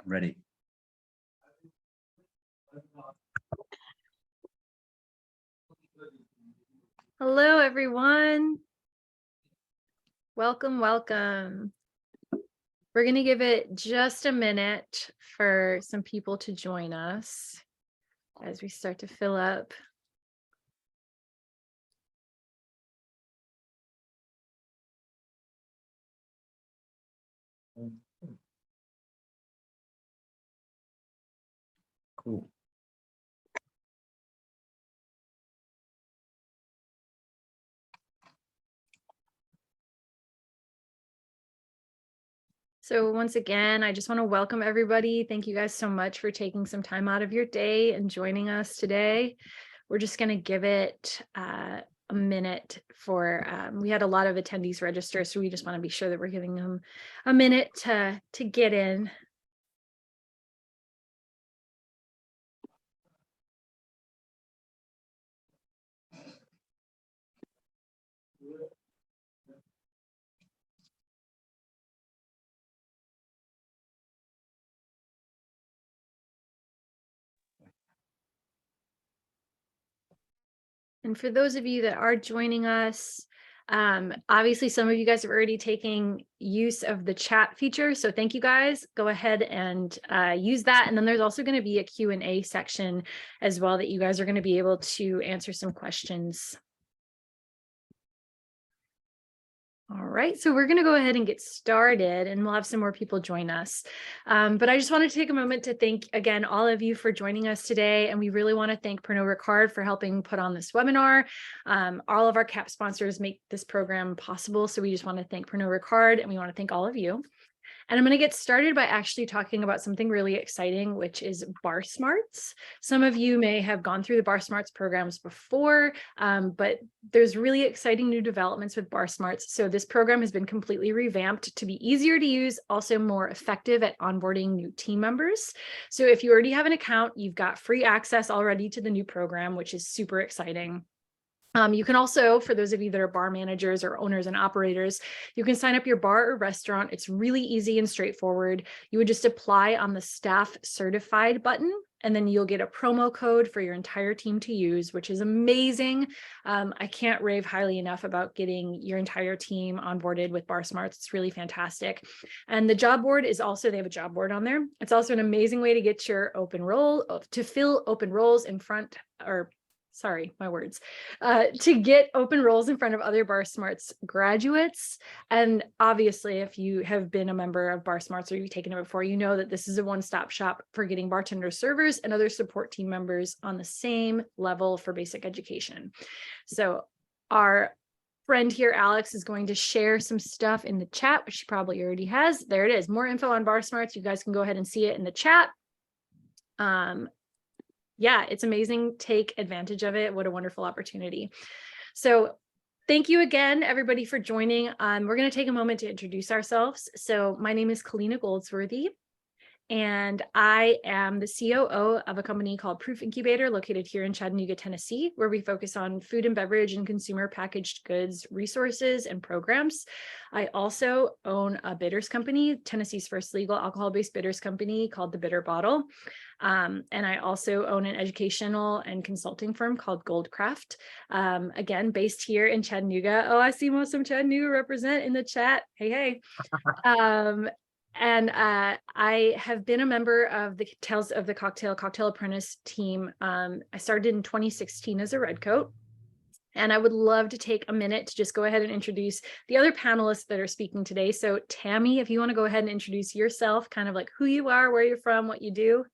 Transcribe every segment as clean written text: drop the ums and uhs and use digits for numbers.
Ready. Hello, everyone. Welcome, welcome. We're going to give it just a minute for some people to join us as we start to fill up. Cool. So once again, I just want to welcome everybody. Thank you guys so much for taking some time out of your day and joining us today. We're just going to give it a minute for, we had a lot of attendees register, so we just want to be sure that we're giving them a minute to get in. And for those of you that are joining us, obviously some of you guys are already taking use of the chat feature. So thank you guys. Go ahead and use that. And then there's also going to be a Q&A section as well that you guys are going to be able to answer some questions. All right, so we're going to go ahead and get started and we'll have some more people join us. But I just wanted to take a moment to thank again all of you for joining us today. And we really want to thank Pernod Ricard for helping put on this webinar. All of our CAP sponsors make this program possible. So we just want to thank Pernod Ricard and we want to thank all of you. And I'm going to get started by actually talking about something really exciting, which is Bar Smarts. Some of you may have gone through the Bar Smarts programs before, but there's really exciting new developments with Bar Smarts. So this program has been completely revamped to be easier to use, also more effective at onboarding new team members. So if you already have an account, you've got free access already to the new program, which is super exciting. You can also, for those of you that are bar managers or owners and operators, you can sign up your bar or restaurant. It's really easy and straightforward. You would just apply on the staff certified button, and then you'll get a promo code for your entire team to use, which is amazing. I can't rave highly enough about getting your entire team onboarded with Bar Smarts. It's really fantastic. And the job board is also, they have a job board on there. It's also an amazing way to get your open role, to fill open roles in front, or sorry, my words, to get open roles in front of other Bar Smarts graduates. And obviously, if you have been a member of Bar Smarts or you've taken it before, you know that this is a one-stop shop for getting bartenders, servers, and other support team members on the same level for basic education. So our friend here, Alex, is going to share some stuff in the chat, which she probably already has. There it is, more info on Bar Smarts. You guys can go ahead and see it in the chat. Yeah, it's amazing. Take advantage of it. What a wonderful opportunity. So thank you again, everybody, for joining. We're going to take a moment to introduce ourselves. So my name is Kaleena Goldsworthy, and I am the COO of a company called Proof Incubator located here in Chattanooga, Tennessee, where we focus on food and beverage and consumer packaged goods resources and programs. I also own a bitters company, Tennessee's first legal alcohol-based bitters company called The Bitter Bottle. And I also own an educational and consulting firm called Goldcraft, again, based here in Chattanooga. Oh, I see some Chattanooga represent in the chat. Hey, hey. And I have been a member of the Tales of the Cocktail Apprentice team. I started in 2016 as a Red Coat. And I would love to take a minute to just go ahead and introduce the other panelists that are speaking today. So Tammy, if you want to go ahead and introduce yourself, kind of like who you are, where you're from, what you do.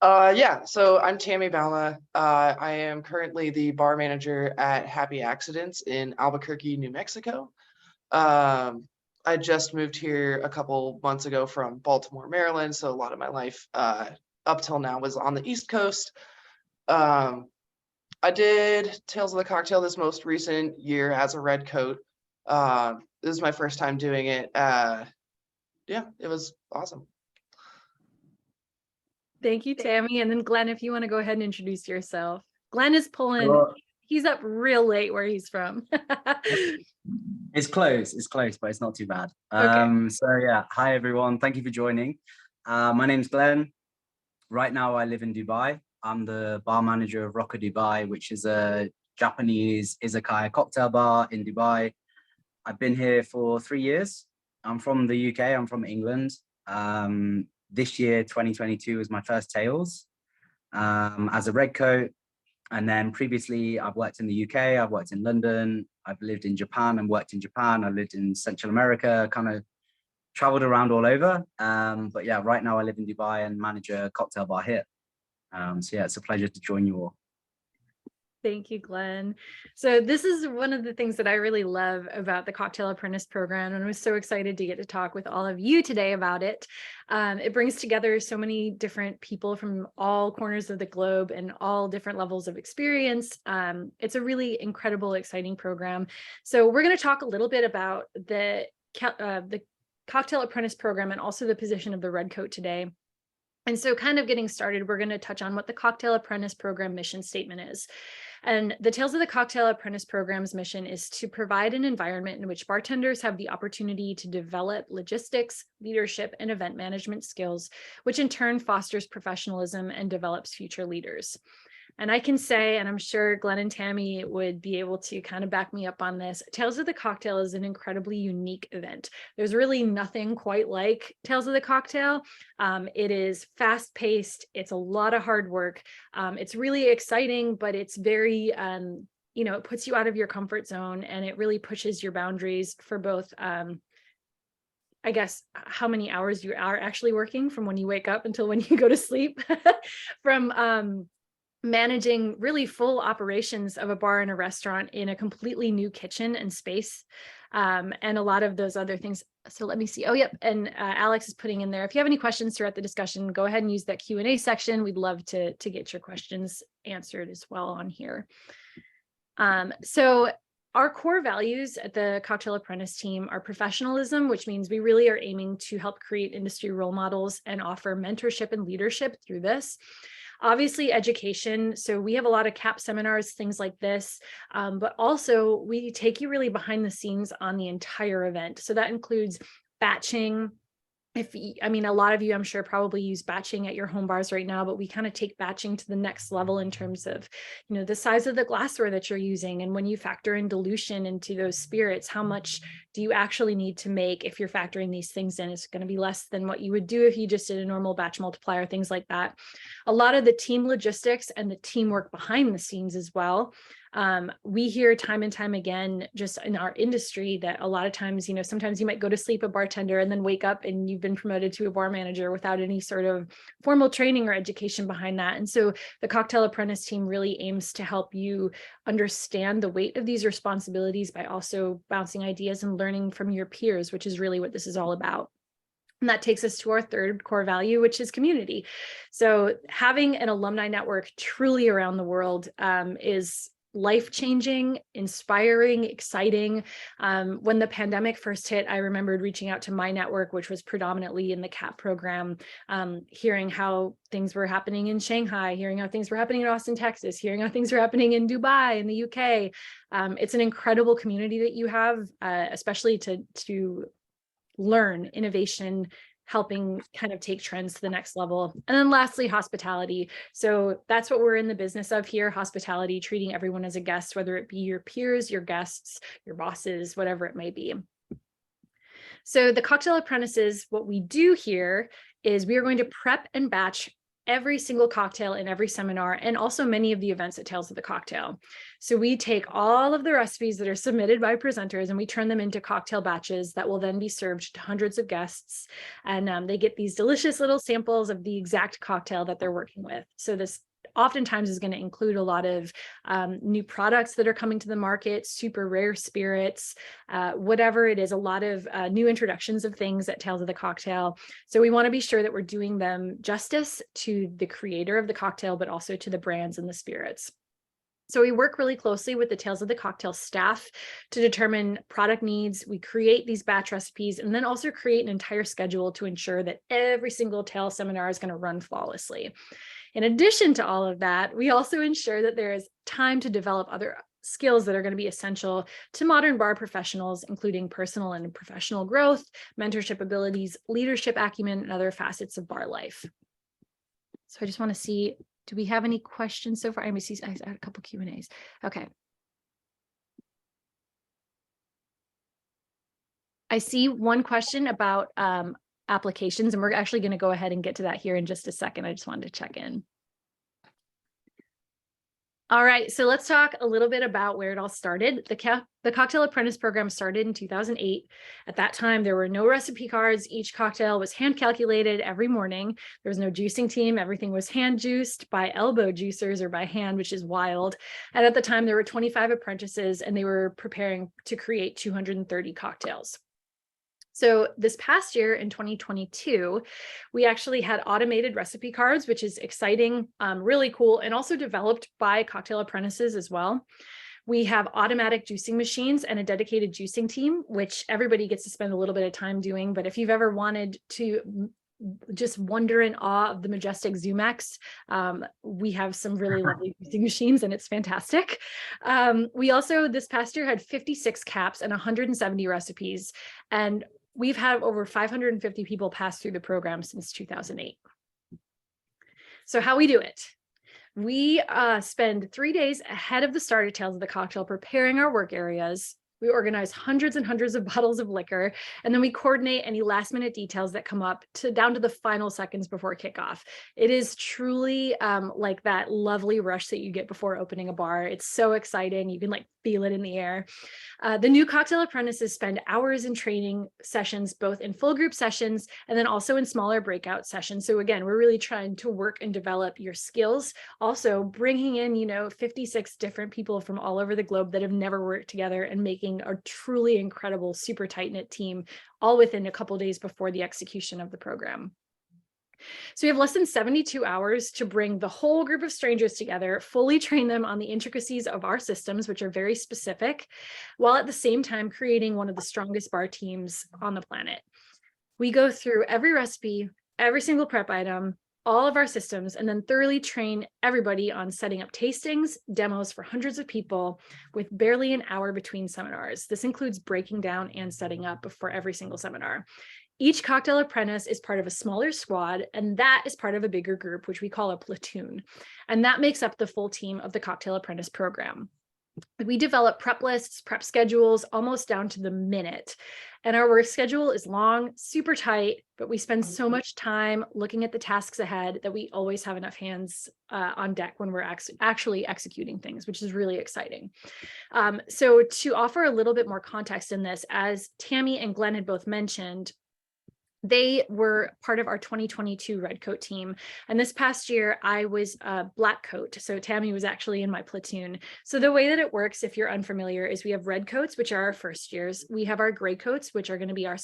Yeah, so I'm Tammy Bouma. I am currently the bar manager at Happy Accidents in Albuquerque, New Mexico. I just moved here a couple months ago from Baltimore, Maryland, so a lot of my life up till now was on the East Coast. I did Tales of the Cocktail this most recent year as a Red Coat. This is my first time doing it. Yeah, it was awesome. Thank you, Tammy. And then Glenn, if you want to go ahead and introduce yourself. Glenn is pulling He's up real late where he's from. It's close, but it's not too bad. Okay. So yeah, hi everyone. Thank you for joining. My name's Glenn. Right now I live in Dubai. I'm the bar manager of Rocker Dubai, which is a Japanese izakaya cocktail bar in Dubai. I've been here for 3 years. I'm from the UK, I'm from England. This year, 2022, was my first tails as a red coat. And then previously I've worked in the UK, I've worked in London, I've lived in Japan and worked in Japan. I've lived in Central America, kind of traveled around all over. But yeah, right now I live in Dubai and manage a cocktail bar here. So yeah, it's a pleasure to join you all. Thank you, Glenn. So this is one of the things that I really love about the Cocktail Apprentice program, and I was so excited to get to talk with all of you today about it. It brings together so many different people from all corners of the globe and all different levels of experience. It's a really incredible, exciting program. So we're going to talk a little bit about the Cocktail Apprentice program and also the position of the Red Coat today. And so kind of getting started, we're going to touch on what the Cocktail Apprentice program mission statement is. And the Tales of the Cocktail Apprentice program's mission is to provide an environment in which bartenders have the opportunity to develop logistics, leadership, and event management skills, which in turn fosters professionalism and develops future leaders. And I can say, and I'm sure Glenn and Tammy would be able to kind of back me up on this, Tales of the Cocktail is an incredibly unique event. There's really nothing quite like Tales of the Cocktail. It is fast-paced. It's a lot of hard work. It's really exciting, but it's very, it puts you out of your comfort zone, and it really pushes your boundaries for both, I guess, how many hours you are actually working from when you wake up until when you go to sleep, from managing really full operations of a bar and a restaurant in a completely new kitchen and space, and a lot of those other things. So let me see. Oh, yep. And Alex is putting in there, if you have any questions throughout the discussion, go ahead and use that Q&A section. We'd love to get your questions answered as well on here. So our core values at the Cocktail Apprentice team are professionalism, which means we really are aiming to help create industry role models and offer mentorship and leadership through this. Obviously, education. So we have a lot of CAP seminars, things like this, but also we take you really behind the scenes on the entire event. So that includes batching. A lot of you, I'm sure, probably use batching at your home bars right now, but we kind of take batching to the next level in terms of, the size of the glassware that you're using. And when you factor in dilution into those spirits, how much do you actually need to make if you're factoring these things in? It's going to be less than what you would do if you just did a normal batch multiplier, things like that. A lot of the team logistics and the teamwork behind the scenes as well. We hear time and time again, just in our industry, that a lot of times, sometimes you might go to sleep a bartender and then wake up and you've been promoted to a bar manager without any sort of formal training or education behind that. And so the Cocktail Apprentice team really aims to help you understand the weight of these responsibilities by also bouncing ideas and learning from your peers, which is really what this is all about. And that takes us to our third core value, which is community. So having an alumni network truly around the world is life-changing, inspiring, exciting. When the pandemic first hit, I remembered reaching out to my network, which was predominantly in the CAP program, hearing how things were happening in Shanghai, hearing how things were happening in Austin, Texas, hearing how things were happening in Dubai, in the UK. It's an incredible community that you have, especially to learn innovation, helping kind of take trends to the next level. And then lastly, hospitality. So that's what we're in the business of here, hospitality, treating everyone as a guest, whether it be your peers, your guests, your bosses, whatever it may be. So the Cocktail Apprentices, what we do here is we are going to prep and batch every single cocktail in every seminar, and also many of the events at Tales of the Cocktail. So we take all of the recipes that are submitted by presenters and we turn them into cocktail batches that will then be served to hundreds of guests. And they get these delicious little samples of the exact cocktail that they're working with. So this oftentimes is going to include a lot of new products that are coming to the market, super rare spirits, whatever it is, a lot of new introductions of things at Tales of the Cocktail. So we want to be sure that we're doing them justice to the creator of the cocktail, but also to the brands and the spirits. So we work really closely with the Tales of the Cocktail staff to determine product needs. We create these batch recipes and then also create an entire schedule to ensure that every single Tale seminar is going to run flawlessly. In addition to all of that, we also ensure that there is time to develop other skills that are going to be essential to modern bar professionals, including personal and professional growth, mentorship abilities, leadership acumen, and other facets of bar life. So I just want to see, do we have any questions so far? I had a couple Q&As. Okay. I see one question about applications, and we're actually going to go ahead and get to that here in just a second. I just wanted to check in. All right, so let's talk a little bit about where it all started. The Cocktail Apprentice program started in 2008. At that time, there were no recipe cards. Each cocktail was hand calculated every morning. There was no juicing team. Everything was hand juiced by elbow juicers or by hand, which is wild. And at the time, there were 25 apprentices, and they were preparing to create 230 cocktails. So this past year in 2022, we actually had automated recipe cards, which is exciting, really cool, and also developed by cocktail apprentices as well. We have automatic juicing machines and a dedicated juicing team, which everybody gets to spend a little bit of time doing. But if you've ever wanted to just wonder in awe of the majestic Zumex, we have some really lovely juicing machines, and it's fantastic. We also this past year had 56 caps and 170 recipes, and we've had over 550 people pass through the program since 2008. So how we do it? We spend 3 days ahead of the start details of the cocktail preparing our work areas. We organize hundreds and hundreds of bottles of liquor, and then we coordinate any last minute details that come up down to the final seconds before kickoff. It is truly like that lovely rush that you get before opening a bar. It's so exciting. You can like feel it in the air. The new cocktail apprentices spend hours in training sessions, both in full group sessions and then also in smaller breakout sessions. So again, we're really trying to work and develop your skills. Also bringing in, 56 different people from all over the globe that have never worked together and making a truly incredible, super tight-knit team, all within a couple days before the execution of the program. So we have less than 72 hours to bring the whole group of strangers together, fully train them on the intricacies of our systems, which are very specific, while at the same time creating one of the strongest bar teams on the planet. We go through every recipe, every single prep item, all of our systems, and then thoroughly train everybody on setting up tastings, demos for hundreds of people with barely an hour between seminars. This includes breaking down and setting up before every single seminar. Each cocktail apprentice is part of a smaller squad, and that is part of a bigger group, which we call a platoon. And that makes up the full team of the Cocktail Apprentice program. We develop prep lists, prep schedules, almost down to the minute. And our work schedule is long, super tight, but we spend so much time looking at the tasks ahead that we always have enough hands on deck when we're actually executing things, which is really exciting. So to offer a little bit more context in this, as Tammy and Glenn had both mentioned, they were part of our 2022 Red Coat team. And this past year, I was a Black Coat. So Tammy was actually in my platoon. So the way that it works, if you're unfamiliar, is we have Red Coats, which are our first years. We have our Gray Coats, which are going to be our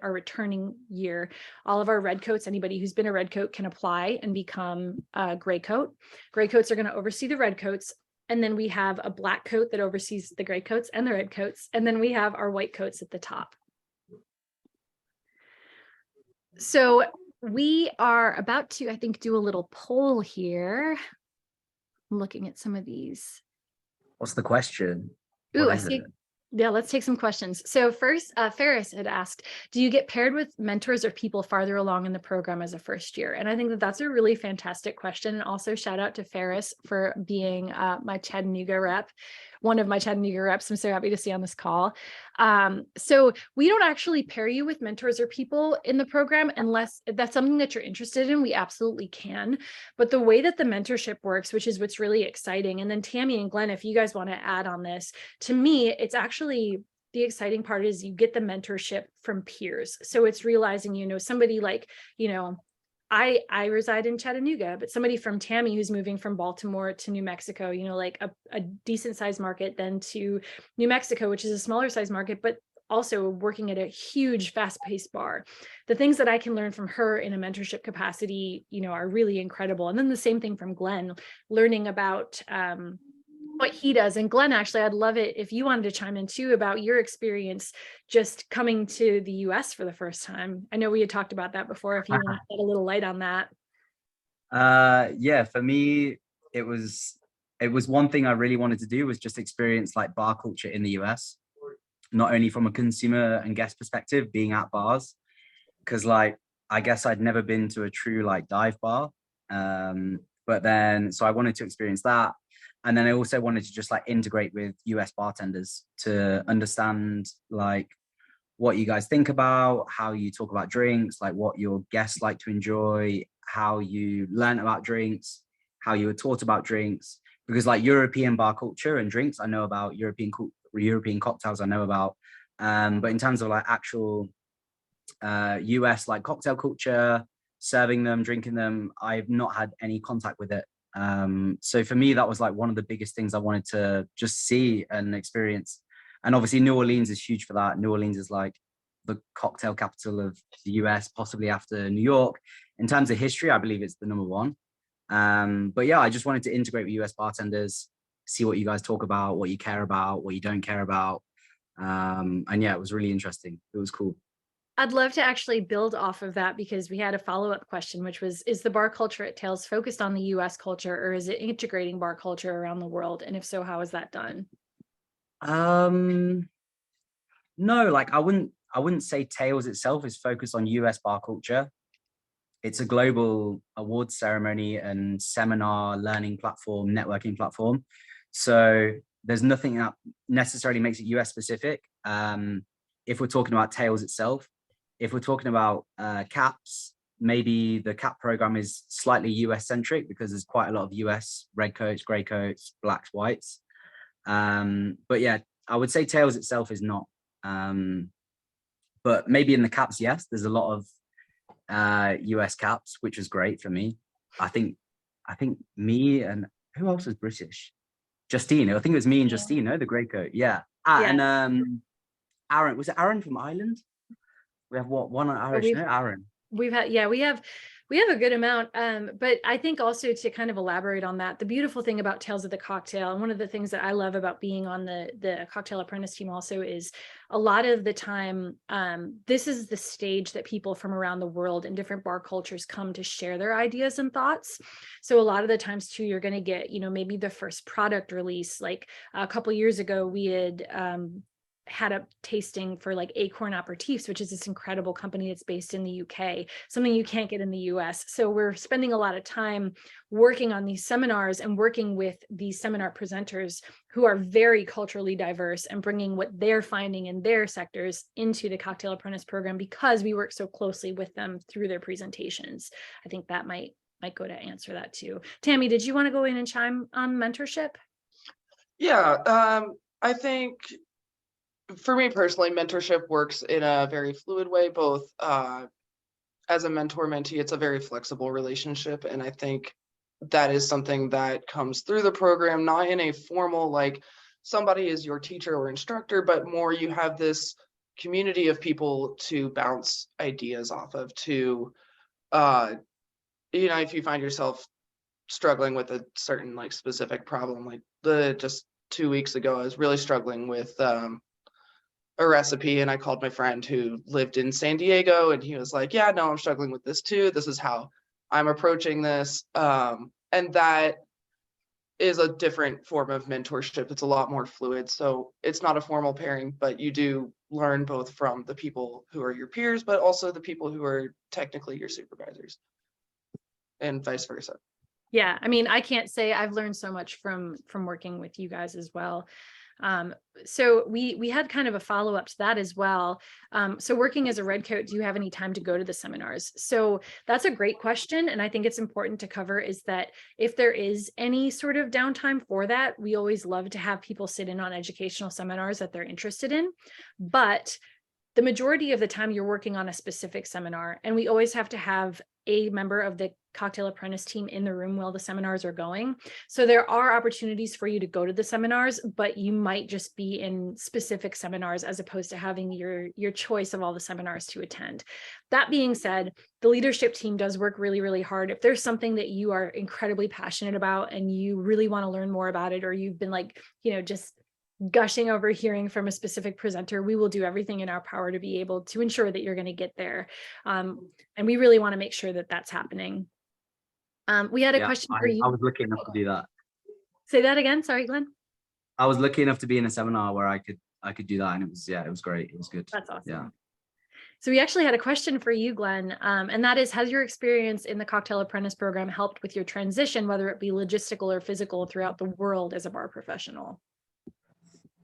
returning year. All of our Red Coats, anybody who's been a Red Coat can apply and become a Gray Coat. Gray Coats are going to oversee the Red Coats. And then we have a Black Coat that oversees the Gray Coats and the Red Coats. And then we have our White Coats at the top. So we are about to, I think, do a little poll here. I'm looking at some of these. What's the question? Ooh, I see. Yeah, let's take some questions. So first, Ferris had asked, do you get paired with mentors or people farther along in the program as a first year? And I think that that's a really fantastic question. And also shout out to Ferris for being my Chattanooga rep, one of my Chattanooga reps. I'm so happy to see on this call. So we don't actually pair you with mentors or people in the program unless that's something that you're interested in. We absolutely can. But the way that the mentorship works, which is what's really exciting. And then Tammy and Glenn, if you guys want to add on this, to me, it's actually the exciting part is you get the mentorship from peers. So it's realizing, somebody like, I reside in Chattanooga, but somebody from Tammy who's moving from Baltimore to New Mexico, like a decent sized market, then to New Mexico, which is a smaller size market, but also working at a huge fast-paced bar. The things that I can learn from her in a mentorship capacity, are really incredible. And then the same thing from Glenn, learning about what he does. And Glenn, actually, I'd love it if you wanted to chime in too about your experience just coming to the US for the first time. I know we had talked about that before, if you want to shed a little light on that. Yeah, for me, it was one thing I really wanted to do was just experience like bar culture in the US, not only from a consumer and guest perspective, being at bars, because like I guess I'd never been to a true like dive bar. But then so I wanted to experience that. And then I also wanted to just like integrate with US bartenders to understand like what you guys think about, how you talk about drinks, like what your guests like to enjoy, how you learn about drinks, how you were taught about drinks. Because like European bar culture and drinks, I know about European cocktails, I know about. But in terms of like actual US like cocktail culture, serving them, drinking them, I've not had any contact with it. So for me, that was like one of the biggest things I wanted to just see and experience. And obviously New Orleans is huge for that. New Orleans is like the cocktail capital of the US, possibly after New York. In terms of history, I believe it's the number one. But yeah, I just wanted to integrate with US bartenders, see what you guys talk about, what you care about, what you don't care about. And yeah, it was really interesting. It was cool. I'd love to actually build off of that because we had a follow-up question, which was, is the bar culture at Tales focused on the US culture, or is it integrating bar culture around the world? And if so, how is that done? No, like I wouldn't say Tales itself is focused on US bar culture. It's a global awards ceremony and seminar learning platform, networking platform. So there's nothing that necessarily makes it US specific. If we're talking about Tales itself, if we're talking about caps, maybe the cap program is slightly US centric because there's quite a lot of US red coats, grey coats, blacks, whites. But yeah, I would say Tales itself is not. But maybe in the caps, yes, there's a lot of US caps, which was great for me. I think me and who else was British? Justine. I think it was me and Justine, no, the grey coat. Yeah. And Aaron, was it Aaron from Ireland? We have one Irish, no? Aaron. We have a good amount. But I think also to kind of elaborate on that, the beautiful thing about Tales of the Cocktail, and one of the things that I love about being on the Cocktail Apprentice team also is a lot of the time, this is the stage that people from around the world and different bar cultures come to share their ideas and thoughts. So a lot of the times too, you're going to get, maybe the first product release. Like a couple of years ago, we had a tasting for like Acorn Aperitifs, which is this incredible company that's based in the UK, something you can't get in the US. So we're spending a lot of time working on these seminars and working with these seminar presenters who are very culturally diverse and bringing what they're finding in their sectors into the Cocktail Apprentice program because we work so closely with them through their presentations. I think that might go to answer that too. Tammy, did you want to go in and chime on mentorship? Yeah, I think for me personally, mentorship works in a very fluid way, both as a mentor-mentee, it's a very flexible relationship. And I think that is something that comes through the program, not in a formal, like somebody is your teacher or instructor, but more you have this community of people to bounce ideas off of, to, if you find yourself struggling with a certain like specific problem, like just 2 weeks ago, I was really struggling with a recipe, and I called my friend who lived in San Diego, and he was like, yeah, no, I'm struggling with this too. This is how I'm approaching this. And that is a different form of mentorship. It's a lot more fluid. So it's not a formal pairing, but you do learn both from the people who are your peers, but also the people who are technically your supervisors, and vice versa. Yeah, I mean, I can't say I've learned so much from working with you guys as well. So we had kind of a follow-up to that as well. So working as a red coat, do you have any time to go to the seminars? So that's a great question. And I think it's important to cover is that if there is any sort of downtime for that, we always love to have people sit in on educational seminars that they're interested in. But the majority of the time you're working on a specific seminar, and we always have to have a member of the Cocktail Apprentice team in the room while the seminars are going. So there are opportunities for you to go to the seminars, but you might just be in specific seminars as opposed to having your choice of all the seminars to attend. That being said, the leadership team does work really, really hard. If there's something that you are incredibly passionate about and you really want to learn more about it, or you've been like, just gushing over hearing from a specific presenter, we will do everything in our power to be able to ensure that you're going to get there. And we really want to make sure that that's happening. We had a Yeah, question for I you. was lucky enough to do that. Say that again. Sorry, Glenn. I was lucky enough to be in a seminar where I could do that, and it was great. It was good. That's awesome. Yeah. So we actually had a question for you, Glenn, and that is, has your experience in the Cocktail Apprentice program helped with your transition, whether it be logistical or physical, throughout the world as a bar professional?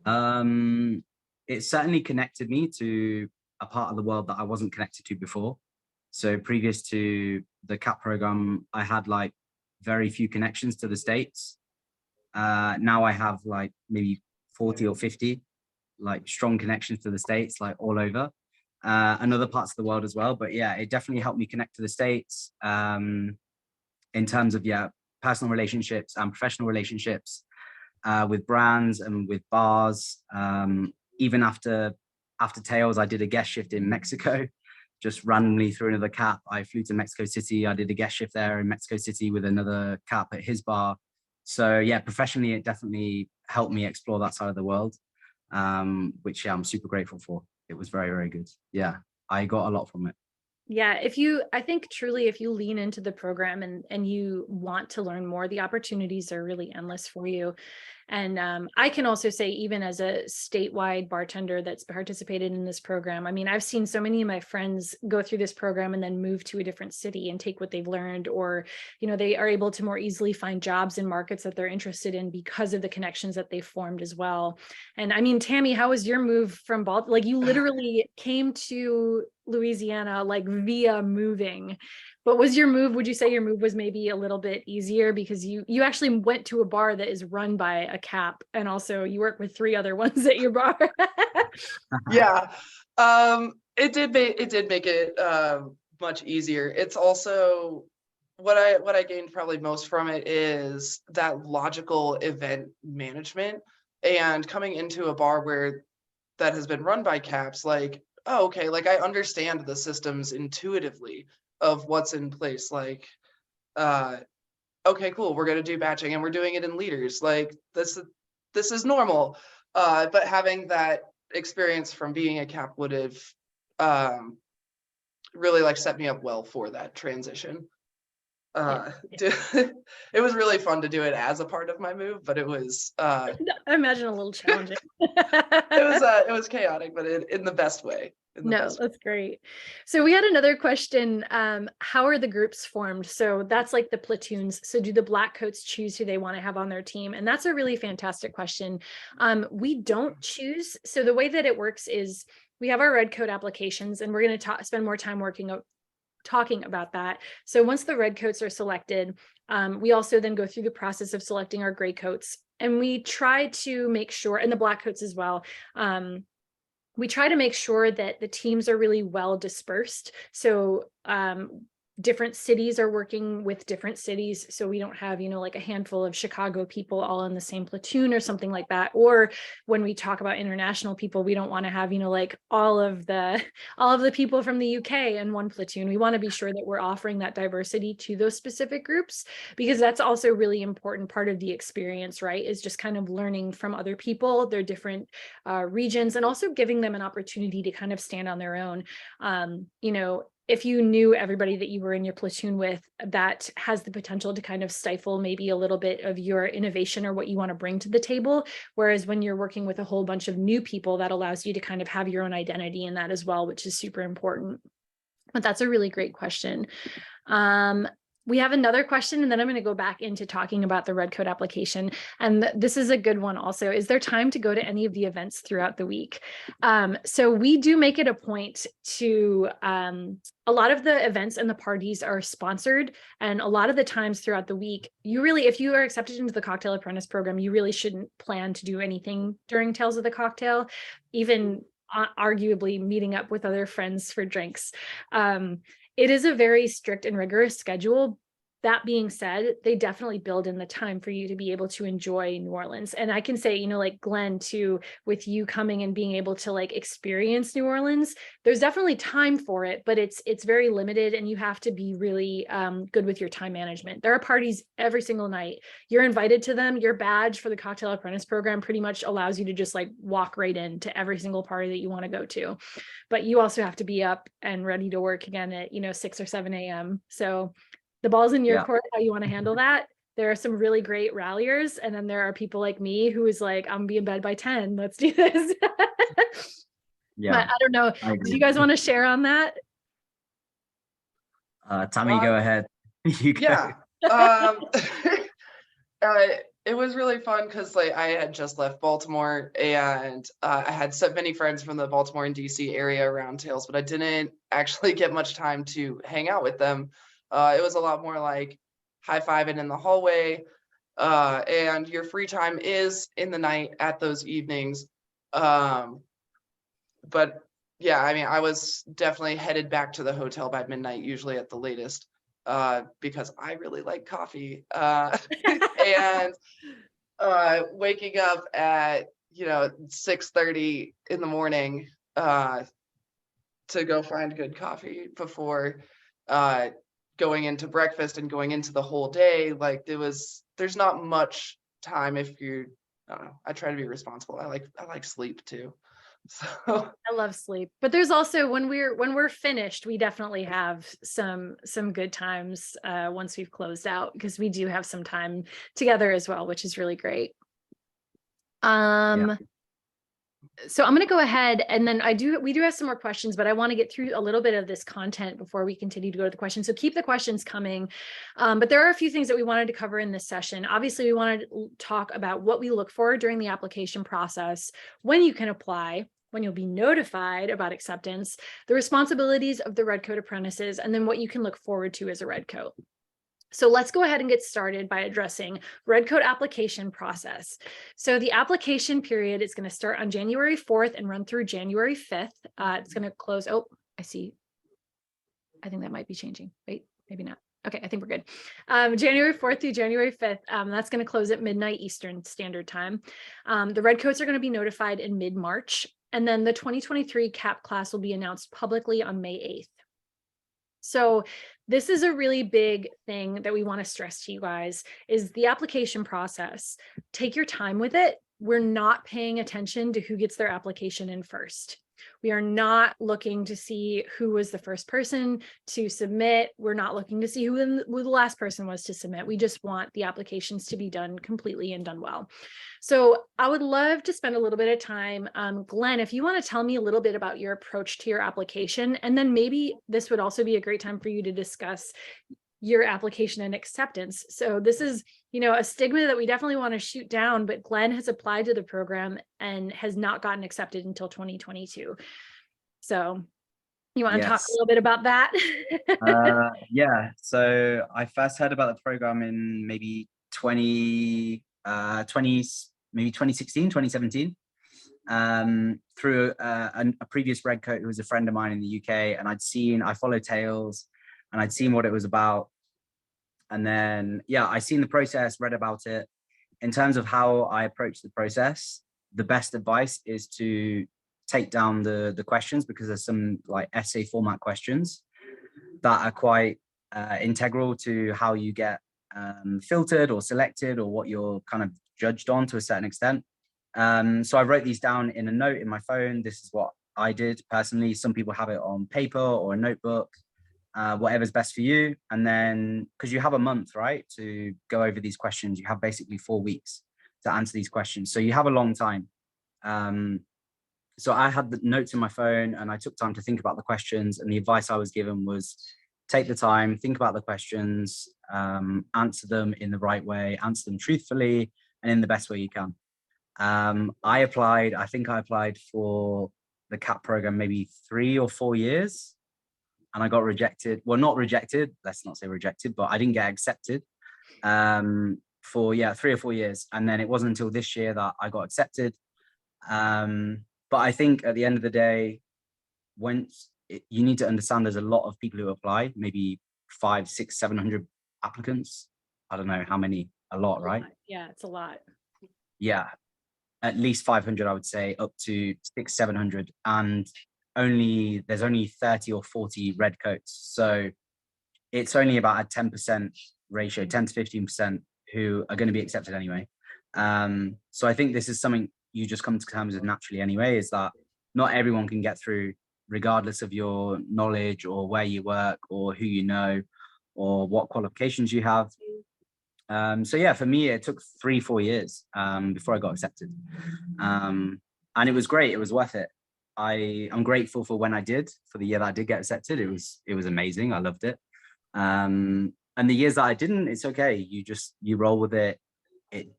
It certainly connected me to a part of the world that I wasn't connected to before. So previous to the CAP program, I had like very few connections to the States. Now I have like maybe 40 or 50 like strong connections to the States, like all over, and other parts of the world as well. But yeah, it definitely helped me connect to the States in terms of, yeah, personal relationships and professional relationships with brands and with bars. Even after Tails, I did a guest shift in Mexico, just randomly through another CAP. I flew to Mexico City. I did a guest shift there in Mexico City with another CAP at his bar. So yeah, professionally, it definitely helped me explore that side of the world, which yeah, I'm super grateful for. It was very, very good. Yeah, I got a lot from it. Yeah, I think truly, if you lean into the program and you want to learn more, the opportunities are really endless for you. And I can also say, even as a statewide bartender that's participated in this program, I mean, I've seen so many of my friends go through this program and then move to a different city and take what they've learned, or, you know, they are able to more easily find jobs in markets that they're interested in because of the connections that they've formed as well. And I mean, Tammy, how was your move from Baltimore? Like, you literally came to Louisiana like via moving. But was your move, would you say your move was maybe a little bit easier because you actually went to a bar that is run by a CAP, and also you work with 3 other ones at your bar? Yeah, it did make it much easier. It's also what I gained probably most from it is that logical event management, and coming into a bar where that has been run by CAPs, like, oh, okay, like I understand the systems intuitively of what's in place. Like, okay, cool, we're gonna do batching and we're doing it in liters. Like this is normal. But having that experience from being a CAP would have really like set me up well for that transition. It was really fun to do it as a part of my move, but it was I imagine a little challenging. it was chaotic, but in the best way. That's great. So we had another question. How are the groups formed? So that's like the platoons. So do the Black Coats choose who they want to have on their team? And that's a really fantastic question. We don't choose. So the way that it works is we have our Red Coat applications, and we're going to spend more time talking about that. So once the red coats are selected, we also then go through the process of selecting our gray coats, and we try to make sure, and the black coats as well, we try to make sure that the teams are really well dispersed. So different cities are working with different cities. So we don't have, like a handful of Chicago people all in the same platoon or something like that. Or when we talk about international people, we don't want to have, like all of the people from the UK in one platoon. We want to be sure that we're offering that diversity to those specific groups, because that's also a really important part of the experience, right? Is just kind of learning from other people, their different regions, and also giving them an opportunity to kind of stand on their own. If you knew everybody that you were in your platoon with, that has the potential to kind of stifle maybe a little bit of your innovation or what you want to bring to the table. Whereas when you're working with a whole bunch of new people, that allows you to kind of have your own identity in that as well, which is super important. But that's a really great question. We have another question, and then I'm going to go back into talking about the Red Coat application. And this is a good one also. Is there time to go to any of the events throughout the week? So we do make it a point to, a lot of the events and the parties are sponsored. And a lot of the times throughout the week, if you are accepted into the Cocktail Apprentice program, you really shouldn't plan to do anything during Tales of the Cocktail, even arguably meeting up with other friends for drinks. It is a very strict and rigorous schedule. That being said, they definitely build in the time for you to be able to enjoy New Orleans. And I can say, like Glenn too, with you coming and being able to like experience New Orleans, there's definitely time for it, but it's very limited, and you have to be really good with your time management. There are parties every single night. You're invited to them. Your badge for the Cocktail Apprentice program pretty much allows you to just like walk right into every single party that you want to go to. But you also have to be up and ready to work again at 6 or 7 a.m. So The ball's in your Yeah. court, how you want to handle that. There are some really great ralliers, and then there are people like me who is like, I'm gonna be in bed by 10. Let's do this. Yeah, But I don't know. I Do you agree. guys want to share on that? Tammy, go ahead. You go. Yeah. It was really fun because like I had just left Baltimore, and I had so many friends from the Baltimore and DC area around Tails, but I didn't actually get much time to hang out with them. It was a lot more like high-fiving in the hallway, and your free time is in the night at those evenings. But yeah, I mean, I was definitely headed back to the hotel by midnight, usually at the latest, because I really like coffee. And waking up at 6:30 in the morning to go find good coffee before going into breakfast and going into the whole day. Like there's not much time if you, I don't know. I try to be responsible. I like sleep too. So I love sleep, but there's also when we're finished, we definitely have some good times once we've closed out, because we do have some time together as well, which is really great. So I'm going to go ahead, and then we do have some more questions, but I want to get through a little bit of this content before we continue to go to the questions. So keep the questions coming. But there are a few things that we wanted to cover in this session. Obviously, we wanted to talk about what we look for during the application process, when you can apply, when you'll be notified about acceptance, the responsibilities of the Red Coat apprentices, and then what you can look forward to as a Red Coat. So let's go ahead and get started by addressing Red Coat application process. So the application period is going to start on January 4th and run through January 5th. It's going to close. Oh, I see. I think that might be changing. Wait, maybe not. Okay, I think we're good. January 4th through January 5th, that's going to close at midnight Eastern Standard Time. The Red Coats are going to be notified in mid-March, and then the 2023 CAP class will be announced publicly on May 8th. So this is a really big thing that we want to stress to you guys, is the application process. Take your time with it. We're not paying attention to who gets their application in first. We are not looking to see who was the first person to submit. We're not looking to see who the last person was to submit. We just want the applications to be done completely and done well. So I would love to spend a little bit of time. Glenn, if you want to tell me a little bit about your approach to your application, and then maybe this would also be a great time for you to discuss your application and acceptance. So this is, a stigma that we definitely want to shoot down, but Glenn has applied to the program and has not gotten accepted until 2022. So you want to talk a little bit about that? Yeah, so I first heard about the program in maybe 2016, 2017, through a previous Red Coat who was a friend of mine in the UK, and I followed Tails, and I'd seen what it was about. And then, yeah, I seen the process, read about it. In terms of how I approach the process, the best advice is to take down the questions, because there's some like essay format questions that are quite integral to how you get filtered or selected, or what you're kind of judged on to a certain extent. So I wrote these down in a note in my phone. This is what I did personally. Some people have it on paper or a notebook. Whatever's best for you. And then, because you have a month, right, to go over these questions, you have basically 4 weeks to answer these questions. So you have a long time. So I had the notes in my phone, and I took time to think about the questions, and the advice I was given was take the time, think about the questions, answer them in the right way, answer them truthfully, and in the best way you can. I think I applied for the CAP program maybe 3 or 4 years. And I got rejected. Well, not rejected. Let's not say rejected, but I didn't get accepted for 3 or 4 years. And then it wasn't until this year that I got accepted. But I think at the end of the day, you need to understand there's a lot of people who apply, maybe 500, 600, 700 applicants. I don't know how many, a lot, right? Yeah, it's a lot. Yeah, at least 500, I would say, up to 600, 700. And there's only 30 or 40 Red Coats, so it's only about a 10% ratio, 10 to 15% who are going to be accepted anyway. So I think this is something you just come to terms with naturally anyway, is that not everyone can get through, regardless of your knowledge or where you work or who you know or what qualifications you have. So yeah, for me, it took 3-4 years before I got accepted. And it was great. It was worth it. I'm grateful for when I did, for the year that I did get accepted. It was amazing. I loved it. And the years that I didn't, it's okay. You roll with it. It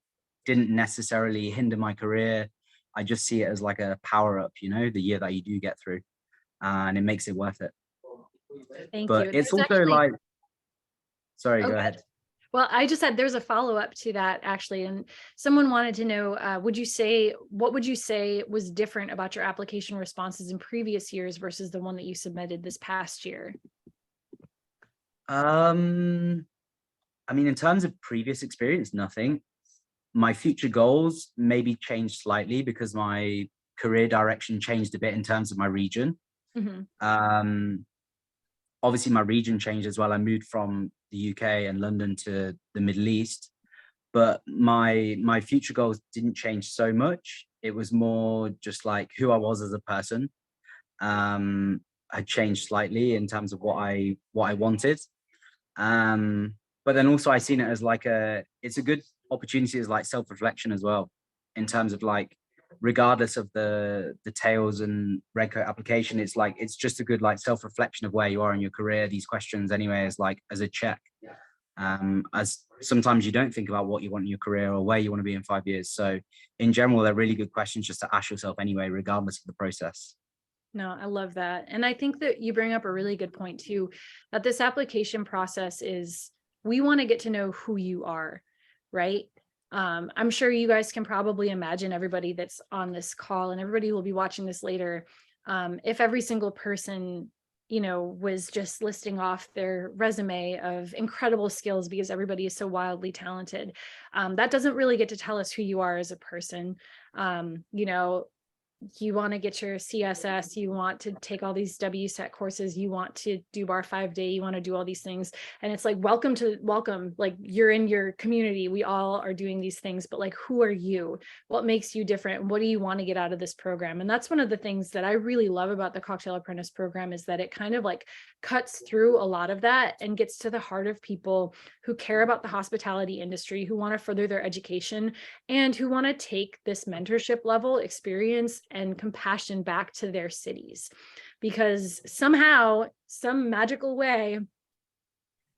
didn't necessarily hinder my career. I just see it as like a power up, the year that you do get through, and it makes it worth it. Thank But you. it's There's also actually, like, sorry, go okay. ahead. Well, I just said there's a follow-up to that actually, and someone wanted to know, what would you say was different about your application responses in previous years versus the one that you submitted this past year? I mean, in terms of previous experience, nothing. My future goals maybe changed slightly because my career direction changed a bit in terms of my region. Obviously, my region changed as well. I moved from the UK and London to the Middle East, but my future goals didn't change so much. It was more just like who I was as a person. Had changed slightly in terms of what I wanted. But then also I seen it as like it's a good opportunity as like self-reflection as well, in terms of like, regardless of the tails and red coat application, it's just a good like self-reflection of where you are in your career. These questions anyway, as a check, as sometimes you don't think about what you want in your career or where you want to be in 5 years. So in general, they're really good questions just to ask yourself anyway, regardless of the process. No, I love that. And I think that you bring up a really good point too, that this application process we want to get to know who you are, right? I'm sure you guys can probably imagine, everybody that's on this call and everybody who will be watching this later, if every single person, was just listing off their resume of incredible skills, because everybody is so wildly talented. That doesn't really get to tell us who you are as a person. You want to get your CSS, you want to take all these WSET courses, you want to do bar 5-day, you want to do all these things. And it's like, welcome, like you're in your community. We all are doing these things, but like, who are you? What makes you different? What do you want to get out of this program? And that's one of the things that I really love about the Cocktail Apprentice program, is that it kind of like cuts through a lot of that and gets to the heart of people who care about the hospitality industry, who want to further their education, and who want to take this mentorship level experience and compassion back to their cities. Because somehow, some magical way,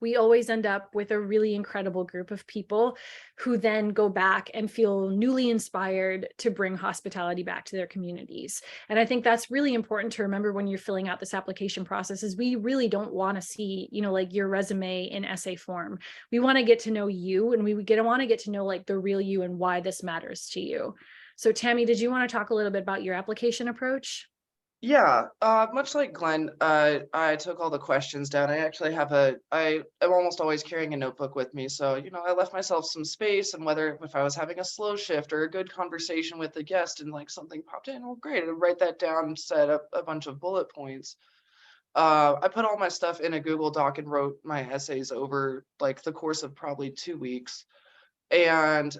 we always end up with a really incredible group of people who then go back and feel newly inspired to bring hospitality back to their communities. And I think that's really important to remember when you're filling out this application process, is we really don't want to see, like your resume in essay form. We want to get to know you, and we want to get to know like the real you and why this matters to you. So Tammy, did you want to talk a little bit about your application approach? Yeah, much like Glenn, I took all the questions down. I actually I am almost always carrying a notebook with me. So, I left myself some space, and whether if I was having a slow shift or a good conversation with the guest and like something popped in, well, great, I'd write that down, set up a bunch of bullet points. I put all my stuff in a Google Doc and wrote my essays over like the course of probably 2 weeks. And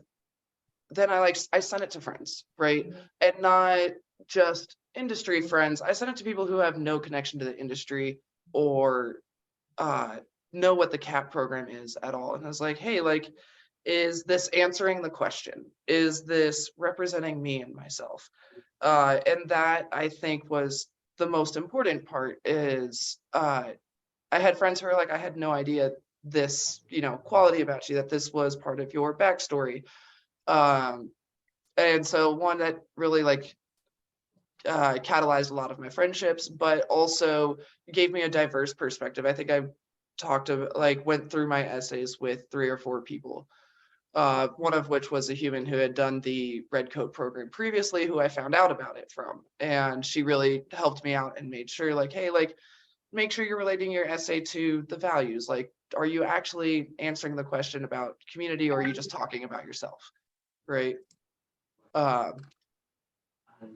then I sent it to friends, right? And not just industry friends. I sent it to people who have no connection to the industry or know what the CAP program is at all. And I was like, hey, like, is this answering the question? Is this representing me and myself? And that, I think, was the most important part. Is I had friends who were like, I had no idea this, quality about you, that this was part of your backstory. And so one that really catalyzed a lot of my friendships, but also gave me a diverse perspective. I think I went through my essays with 3 or 4 people, one of which was a human who had done the Red Coat program previously, who I found out about it from. And she really helped me out and made sure hey, make sure you're relating your essay to the values. Like, are you actually answering the question about community, or are you just talking about yourself? Right.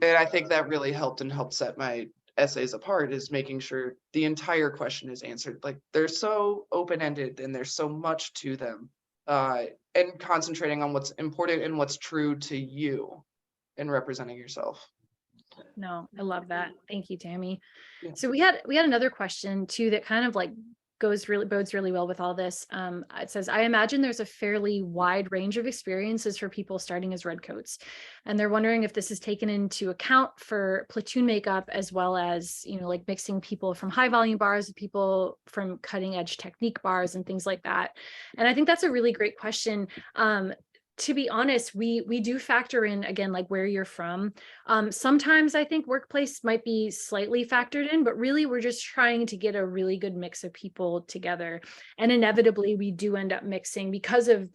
And I think that really helped set my essays apart, is making sure the entire question is answered. Like, they're so open-ended and there's so much to them, and concentrating on what's important and what's true to you and representing yourself. No, I love that. Thank you, Tammy. Yeah. So we had another question too that kind of bodes really well with all this. It says, I imagine there's a fairly wide range of experiences for people starting as Redcoats. And they're wondering if this is taken into account for platoon makeup, as well as, like mixing people from high volume bars with people from cutting edge technique bars and things like that. And I think that's a really great question. To be honest, we do factor in, again, like where you're from. Sometimes I think workplace might be slightly factored in, but really we're just trying to get a really good mix of people together. And inevitably we do end up mixing because of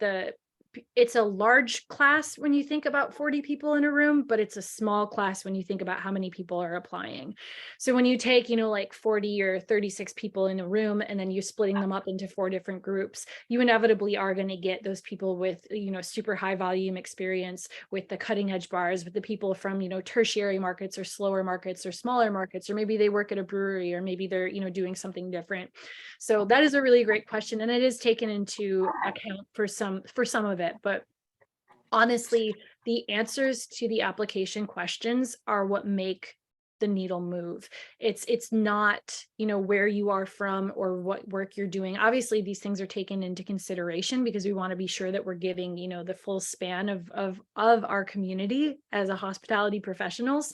it's a large class when you think about 40 people in a room, but it's a small class when you think about how many people are applying. So when you take, like 40 or 36 people in a room, and then you're splitting them up into 4 different groups, you inevitably are going to get those people with, super high volume experience with the cutting edge bars, with the people from, tertiary markets or slower markets or smaller markets, or maybe they work at a brewery, or maybe they're, doing something different. So that is a really great question. And it is taken into account for some of it. But honestly, the answers to the application questions are what make the needle move. It's not, where you are from or what work you're doing. Obviously, these things are taken into consideration because we want to be sure that we're giving, the full span of our community as a hospitality professionals.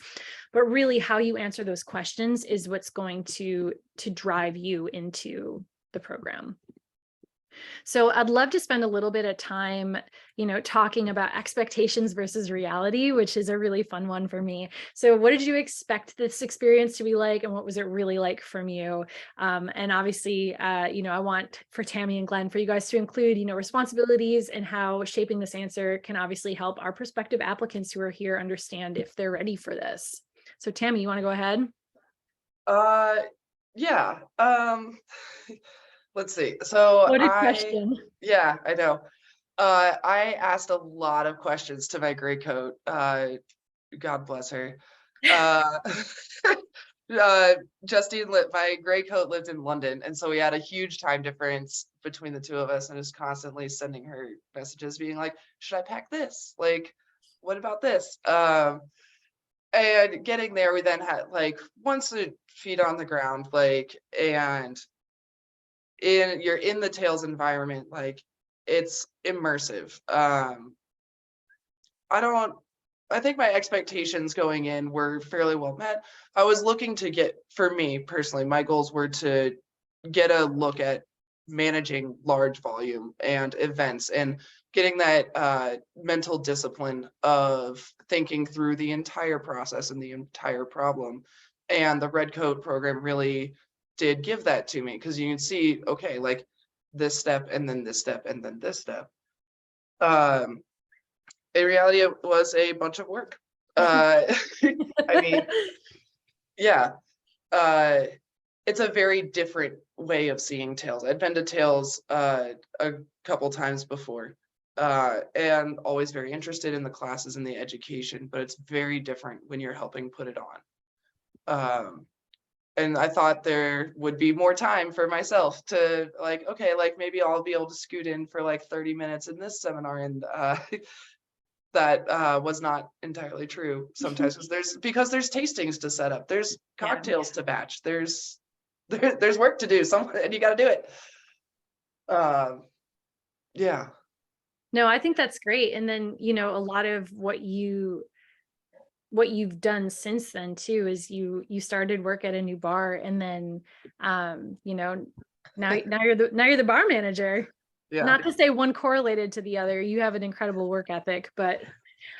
But really, how you answer those questions is what's going to drive you into the program. So I'd love to spend a little bit of time, talking about expectations versus reality, which is a really fun one for me. So what did you expect this experience to be like, and what was it really like from you? And obviously, I want for Tammy and Glenn for you guys to include, responsibilities and how shaping this answer can obviously help our prospective applicants who are here understand if they're ready for this. So Tammy, you want to go ahead? Yeah. Let's see. So What a question. Yeah, I know. I asked a lot of questions to my gray coat. God bless her. Justine, my gray coat lived in London, and so we had a huge time difference between the two of us, and was constantly sending her messages being like, should I pack this? Like, what about this? And getting there, we then had once the feet on the ground, and you're in the Tails environment, it's immersive. I think my expectations going in were fairly well met. I was looking to for me personally, my goals were to get a look at managing large volume and events, and getting that mental discipline of thinking through the entire process and the entire problem. And the Red Coat program really did give that to me, because you can see, okay, this step, and then this step, and then this step. In reality, it was a bunch of work. I mean, yeah, it's a very different way of seeing Tails. I'd been to Tails a couple times before, and always very interested in the classes and the education, but it's very different when you're helping put it on. And I thought there would be more time for myself to okay, maybe I'll be able to scoot in for 30 minutes in this seminar, and that was not entirely true sometimes, because there's tastings to set up, there's cocktails to batch, there's work to do, and you got to do it. Yeah. No, I think that's great. And then, a lot of what you've done since then too is you started work at a new bar, and then now you're the bar manager. Yeah. Not to say one correlated to the other. You have an incredible work ethic, but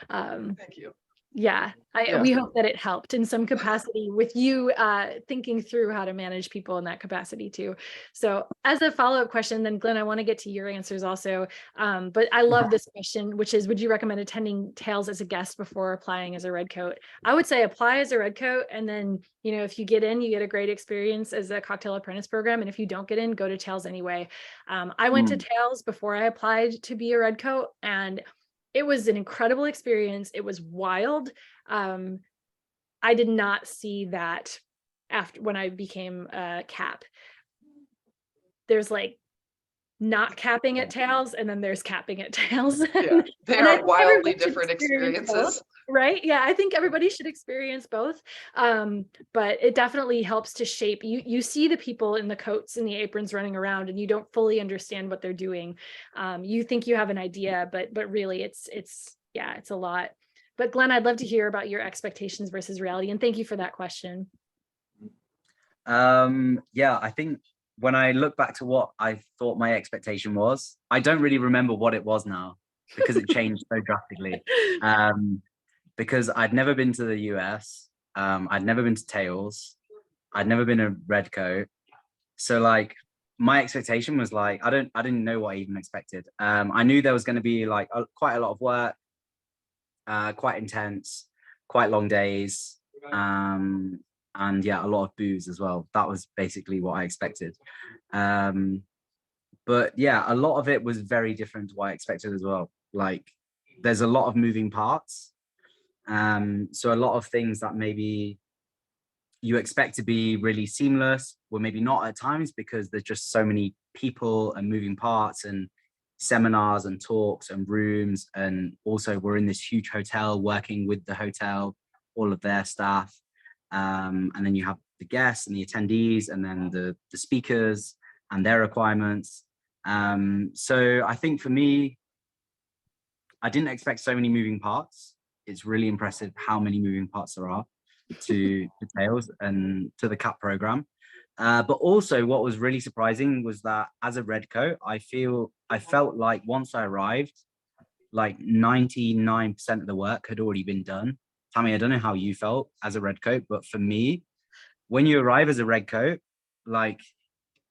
thank you. Yeah, we hope that it helped in some capacity with you thinking through how to manage people in that capacity too. So as a follow-up question, then Glenn, I want to get to your answers also. But I love this question, which is, would you recommend attending Tails as a guest before applying as a Red Coat? I would say apply as a Red Coat, and then, if you get in, you get a great experience as a cocktail apprentice program. And if you don't get in, go to Tails anyway. I went to Tails before I applied to be a Red Coat, and it was an incredible experience. It was wild. I did not see that when I became a cap. There's not capping at tails, and then there's capping at tails. Yeah, they And I are think wildly everyone should different experience both, experiences. right? Yeah, I think everybody should experience both. But it definitely helps to shape. You see the people in the coats and the aprons running around, and you don't fully understand what they're doing. You think you have an idea, but really it's a lot. But Glenn, I'd love to hear about your expectations versus reality, and thank you for that question. Yeah, I think when I look back to what I thought my expectation was, I don't really remember what it was now because it changed so drastically. Because I'd never been to the US, I'd never been to Tails, I'd never been a Red Coat. So like my expectation was like, I didn't know what I even expected. I knew there was going to be like quite a lot of work, quite intense, quite long days. And yeah, a lot of booze as well. That was basically what I expected. But yeah, a lot of it was very different to what I expected as well. Like there's a lot of moving parts. So a lot of things that maybe you expect to be really seamless were maybe not at times because there's just so many people and moving parts and seminars and talks and rooms. And also we're in this huge hotel working with the hotel, all of their staff. And then you have the guests and the attendees and then the speakers and their requirements. So I think for me, I didn't expect so many moving parts. It's really impressive how many moving parts there are to Tails and to the CAP program. But also what was really surprising was that as a Red Coat, I felt like once I arrived, like 99% of the work had already been done. Tammy, I don't know how you felt as a Red Coat, but for me, when you arrive as a Red Coat, like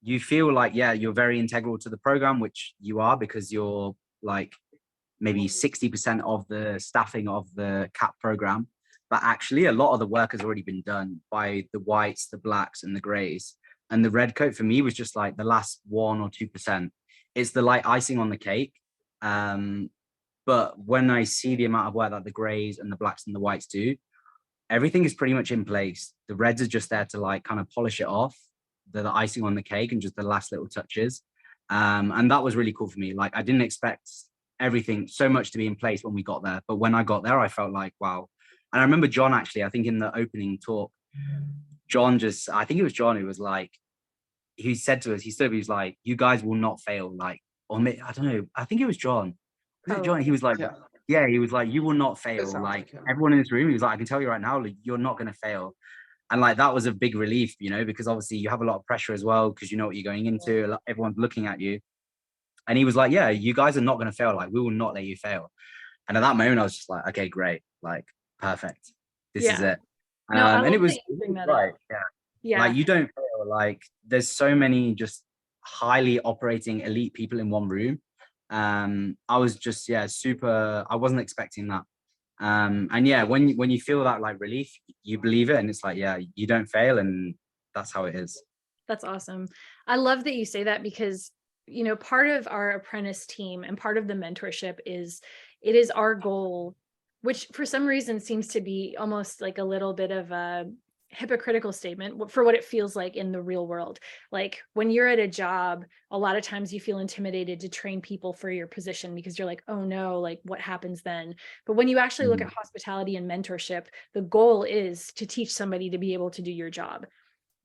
you feel like, yeah, you're very integral to the program, which you are because you're like maybe 60% of the staffing of the CAP program. But actually a lot of the work has already been done by the whites, the blacks and the grays. And the Red Coat for me was just like the last 1 or 2%. It's the light icing on the cake. But when I see the amount of work that the grays and the blacks and the whites do, everything is pretty much in place. The reds are just there to like kind of polish it off, the icing on the cake and just the last little touches. And that was really cool for me. Like I didn't expect everything so much to be in place when we got there. But when I got there, I felt like, wow. And I remember John actually, I think in the opening talk, I think it was John who was like, he said to us, he was like, you guys will not fail. Like, or I don't know, I think it was John. Was it John? He was like, yeah, he was like, you will not fail. Like everyone in this room, he was like, I can tell you right now, like, you're not going to fail. And like, that was a big relief, you know, because obviously you have a lot of pressure as well, because you know what you're going into, everyone's looking at you. And he was like, yeah, you guys are not going to fail. Like, we will not let you fail. And at that moment, I was just like, okay, great. Like, perfect. This is it. No, and it was right. Yeah. Like, you don't fail. Like, there's so many just highly operating elite people in one room. I was just, I wasn't expecting that. And yeah, when you feel that like relief, you believe it. And it's like, yeah, you don't fail. And that's how it is. That's awesome. I love that you say that because, you know, part of our apprentice team and part of the mentorship is it is our goal, which for some reason seems to be almost like a little bit of a hypocritical statement for what it feels like in the real world. Like when you're at a job, a lot of times you feel intimidated to train people for your position because you're like, oh no, like what happens then? But when you actually look at hospitality and mentorship, the goal is to teach somebody to be able to do your job.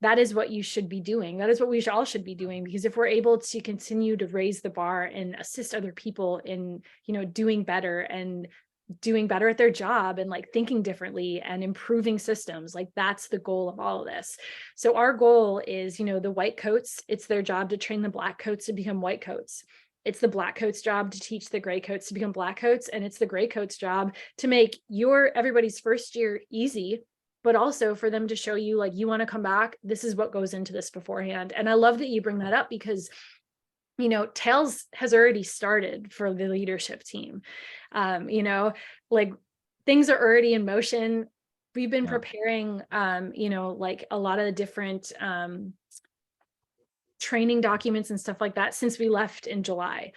That is what you should be doing. That is what we all should be doing, because if we're able to continue to raise the bar and assist other people in, you know, doing better at their job and like thinking differently and improving systems, like that's the goal of all of this. So our goal is, you know, the white coats, it's their job to train the black coats to become white coats. It's the black coats' job to teach the gray coats to become black coats. And it's the gray coats' job to make everybody's first year easy, but also for them to show you, like, you want to come back, this is what goes into this beforehand. And I love that you bring that up because, you know, Tails has already started for the leadership team. You know, like things are already in motion. We've been preparing, you know, like a lot of the different training documents and stuff like that since we left in July.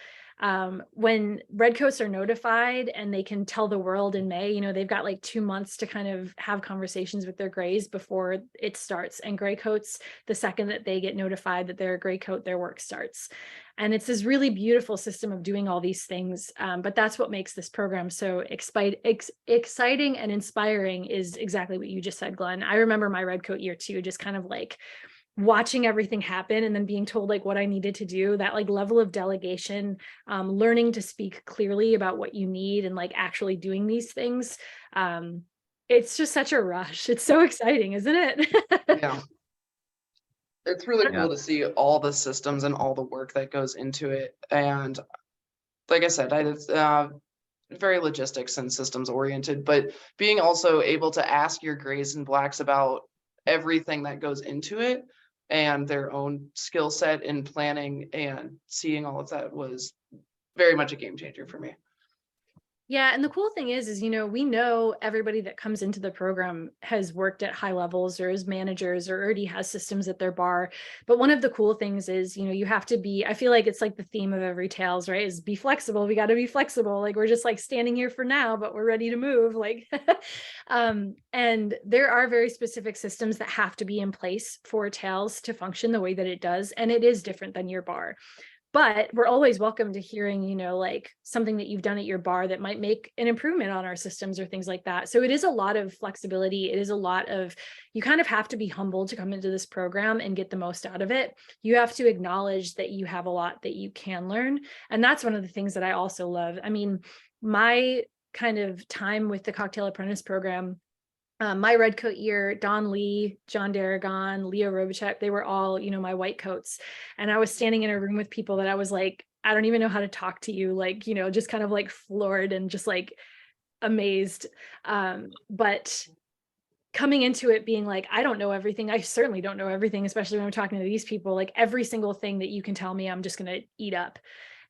When Red Coats are notified and they can tell the world in May, you know, they've got like 2 months to kind of have conversations with their grays before it starts. And Gray Coats, the second that they get notified that they're a Gray Coat, their work starts. And it's this really beautiful system of doing all these things. But that's what makes this program so exciting and inspiring, is exactly what you just said, Glenn. I remember my Red Coat year too, just kind of like watching everything happen and then being told like what I needed to do, that like level of delegation, learning to speak clearly about what you need and like actually doing these things. It's just such a rush. It's so exciting, isn't it? Yeah. It's really cool to see all the systems and all the work that goes into it. And like I said, it's very logistics and systems oriented, but being also able to ask your grays and blacks about everything that goes into it and their own skill set in planning and seeing all of that was very much a game changer for me. Yeah, and the cool thing is, you know, we know everybody that comes into the program has worked at high levels or is managers or already has systems at their bar. But one of the cool things is, you know, you have to be, I feel like it's like the theme of every Tales, right? Is be flexible. We got to be flexible. Like we're just like standing here for now, but we're ready to move. Like, and there are very specific systems that have to be in place for Tales to function the way that it does. And it is different than your bar. But we're always welcome to hearing, you know, like something that you've done at your bar that might make an improvement on our systems or things like that. So it is a lot of flexibility. It is a lot of, you kind of have to be humble to come into this program and get the most out of it. You have to acknowledge that you have a lot that you can learn. And that's one of the things that I also love. I mean, my kind of time with the Cocktail Apprentice program, my Red Coat year, Don Lee, John Darragon, Leo Robichuk, they were all, you know, my white coats. And I was standing in a room with people that I was like, I don't even know how to talk to you, like, you know, just kind of like floored and just like amazed. But coming into it being like, I don't know everything. I certainly don't know everything, especially when I'm talking to these people, like every single thing that you can tell me, I'm just going to eat up.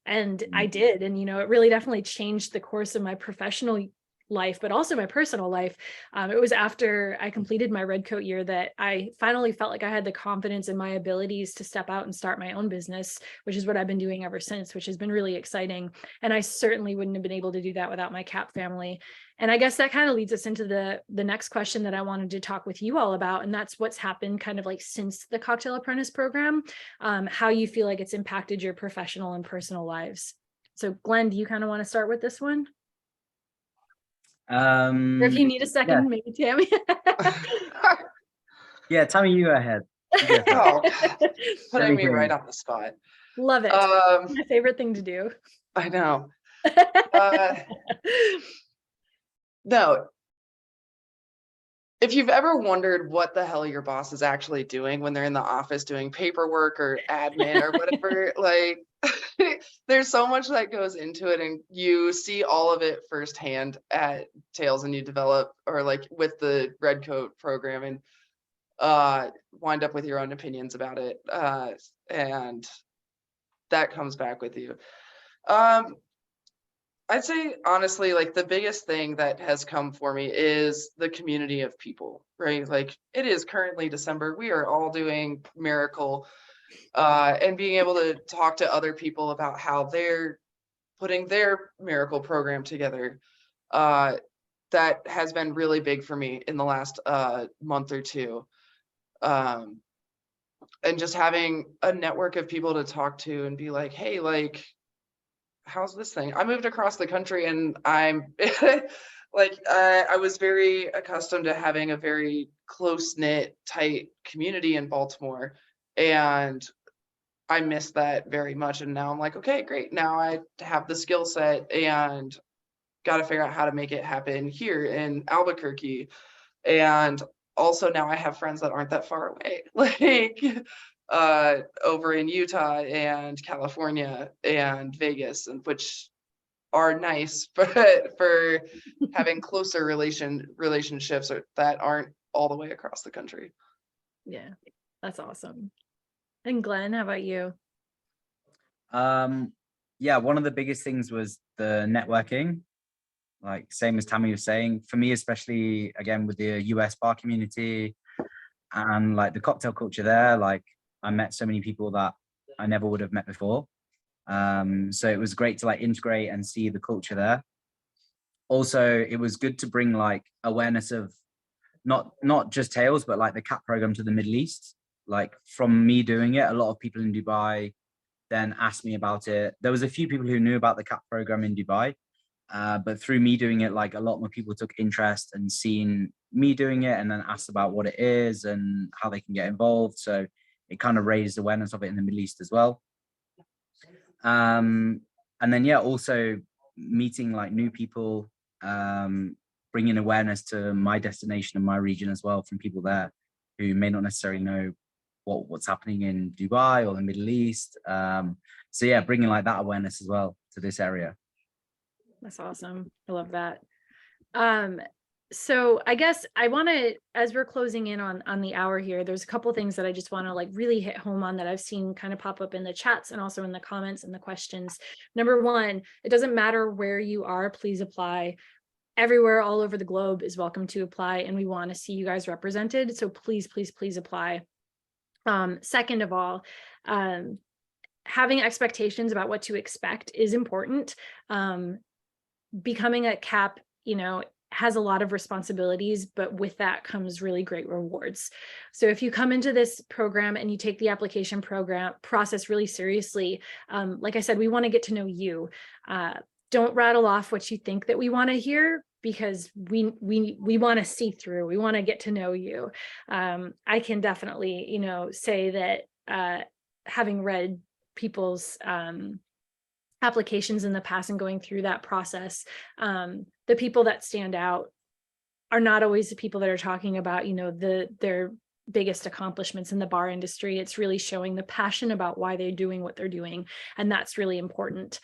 And I did. And, you know, it really definitely changed the course of my professional life, but also my personal life. It was after I completed my Red Coat year that I finally felt like I had the confidence in my abilities to step out and start my own business, which is what I've been doing ever since, which has been really exciting. And I certainly wouldn't have been able to do that without my CAP family. And I guess that kind of leads us into the next question that I wanted to talk with you all about. And that's what's happened kind of like since the Cocktail Apprentice program, how you feel like it's impacted your professional and personal lives. So Glenn, do you kind of want to start with this one? Or if you need a second, maybe Tammy. Yeah, Tammy, you go ahead. Oh, putting me right on the spot. Love it. My favorite thing to do. I know. No. If you've ever wondered what the hell your boss is actually doing when they're in the office doing paperwork or admin or whatever, like there's so much that goes into it, and you see all of it firsthand at Tales, and you develop, or like with the Red Coat program, and wind up with your own opinions about it, and that comes back with you. I'd say honestly, like the biggest thing that has come for me is the community of people, right? Like it is currently December. We are all doing Miracle, and being able to talk to other people about how they're putting their Miracle program together. That has been really big for me in the last month or two. And just having a network of people to talk to and be like, hey, like, how's this thing? I moved across the country, and I'm like, I was very accustomed to having a very close-knit, tight community in Baltimore, and I miss that very much. And now I'm like, okay, great. Now I have the skill set and got to figure out how to make it happen here in Albuquerque. And also now I have friends that aren't that far away, like over in Utah and California and Vegas, and which are nice, but for having closer relationships that aren't all the way across the country. Yeah, that's awesome. And Glenn, how about you? Yeah, one of the biggest things was the networking, like same as Tammy was saying, for me, especially again with the US bar community and like the cocktail culture there. Like I met so many people that I never would have met before. So it was great to like integrate and see the culture there. Also, it was good to bring like awareness of not just Tails, but like the CAP program to the Middle East. Like from me doing it, a lot of people in Dubai then asked me about it. There was a few people who knew about the CAP program in Dubai, but through me doing it, like a lot more people took interest and seen me doing it and then asked about what it is and how they can get involved. So it kind of raised awareness of it in the Middle East as well. And then, yeah, also meeting like new people, bringing awareness to my destination and my region as well from people there who may not necessarily know what's happening in Dubai or the Middle East. So yeah, bringing like that awareness as well to this area. That's awesome. I love that. So I guess I want to, as we're closing in on the hour here, there's a couple things that I just want to like really hit home on that I've seen kind of pop up in the chats and also in the comments and the questions. Number one, it doesn't matter where you are, please apply. Everywhere all over the globe is welcome to apply, and we want to see you guys represented. So please, please, please apply. Second of all, having expectations about what to expect is important. Becoming a CAP, has a lot of responsibilities, but with that comes really great rewards. So if you come into this program and you take the application process really seriously, like I said, we want to get to know you. Don't rattle off what you think that we want to hear, because we want to see through. We want to get to know you. I can definitely, say that having read people's applications in the past and going through that process, the people that stand out are not always the people that are talking about, their biggest accomplishments in the bar industry. It's really showing the passion about why they're doing what they're doing. And that's really important.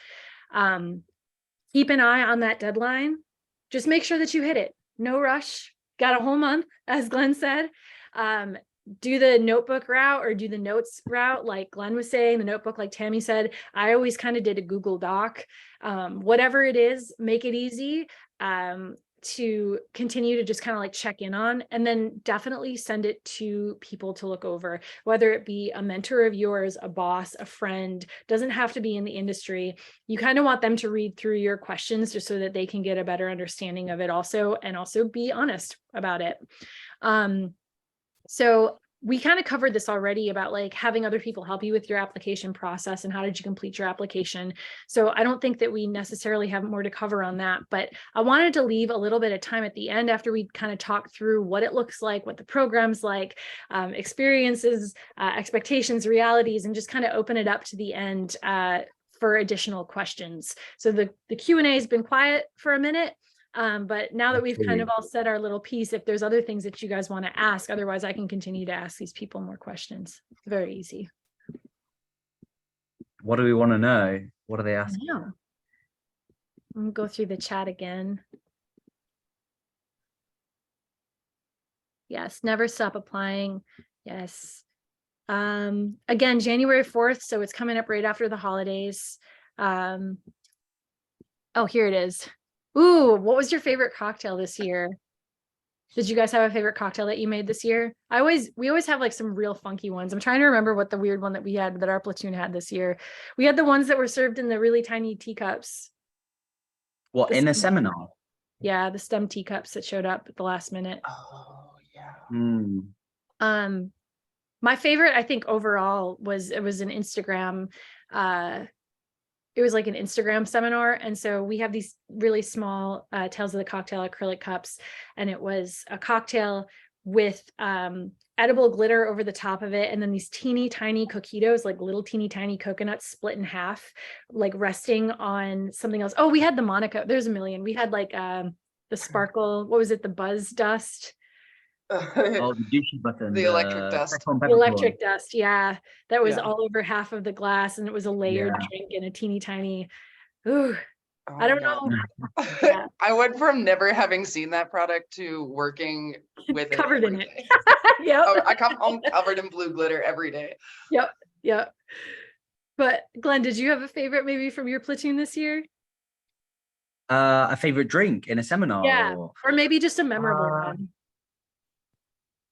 Keep an eye on that deadline. Just make sure that you hit it. No rush. Got a whole month, as Glenn said. Do the notebook route or do the notes route, like Glenn was saying, the notebook, like Tammy said. I always kind of did a Google Doc. Whatever it is, make it easy to continue to just kind of like check in on, and then definitely send it to people to look over, whether it be a mentor of yours, a boss, a friend. Doesn't have to be in the industry. You kind of want them to read through your questions just so that they can get a better understanding of it also, and also be honest about it. So we kind of covered this already about like having other people help you with your application process and how did you complete your application. So I don't think that we necessarily have more to cover on that, but I wanted to leave a little bit of time at the end after we kind of talk through what it looks like, what the program's like, experiences, expectations, realities, and just kind of open it up to the end for additional questions. So the Q&A has been quiet for a minute. But now that we've kind of all said our little piece, if there's other things that you guys want to ask, otherwise I can continue to ask these people more questions. It's very easy. What do we want to know? What are they asking? I'm gonna go through the chat again. Yes, never stop applying. Yes. Again, January 4th, so it's coming up right after the holidays. Oh, here it is. Ooh, what was your favorite cocktail this year? Did you guys have a favorite cocktail that you made this year? We always have like some real funky ones. I'm trying to remember what the weird one that we had, that our platoon had this year. We had the ones that were served in the really tiny teacups. What, in a seminar? Yeah, the STEM teacups that showed up at the last minute. Oh, yeah. My favorite, I think overall, was an Instagram, it was like an Instagram seminar. And so we have these really small Tales of the Cocktail acrylic cups. And it was a cocktail with edible glitter over the top of it. And then these teeny tiny coquitos, like little teeny tiny coconuts split in half, like resting on something else. Oh, we had the Monaco. There's a million. We had like the sparkle. What was it? The buzz dust. Oh, the douchey button. The electric dust. The electric dust, yeah. That was Yeah. all over half of the glass, and it was a layered drink in a teeny tiny. Ooh, Oh I don't my know. God. Yeah. I went from never having seen that product to working with it Covered in every it. day. Yep. Oh, I come home covered in blue glitter every day. Yep. But Glenn, did you have a favorite maybe from your platoon this year? A favorite drink in a seminar? Yeah, or maybe just a memorable one.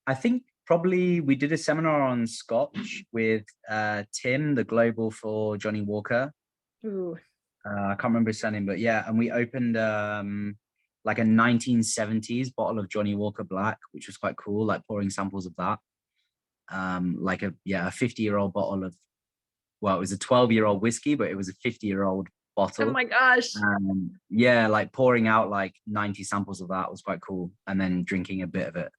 I think Probably we did a seminar on Scotch with Tim, the global for Johnny Walker. Ooh. I can't remember his surname, but yeah, and we opened like a 1970s bottle of Johnny Walker Black, which was quite cool, like pouring samples of that. Like a 50-year-old bottle of, well, it was a 12-year-old whiskey, but it was a 50-year-old bottle. Oh my gosh. Yeah, like pouring out like 90 samples of that was quite cool. And then drinking a bit of it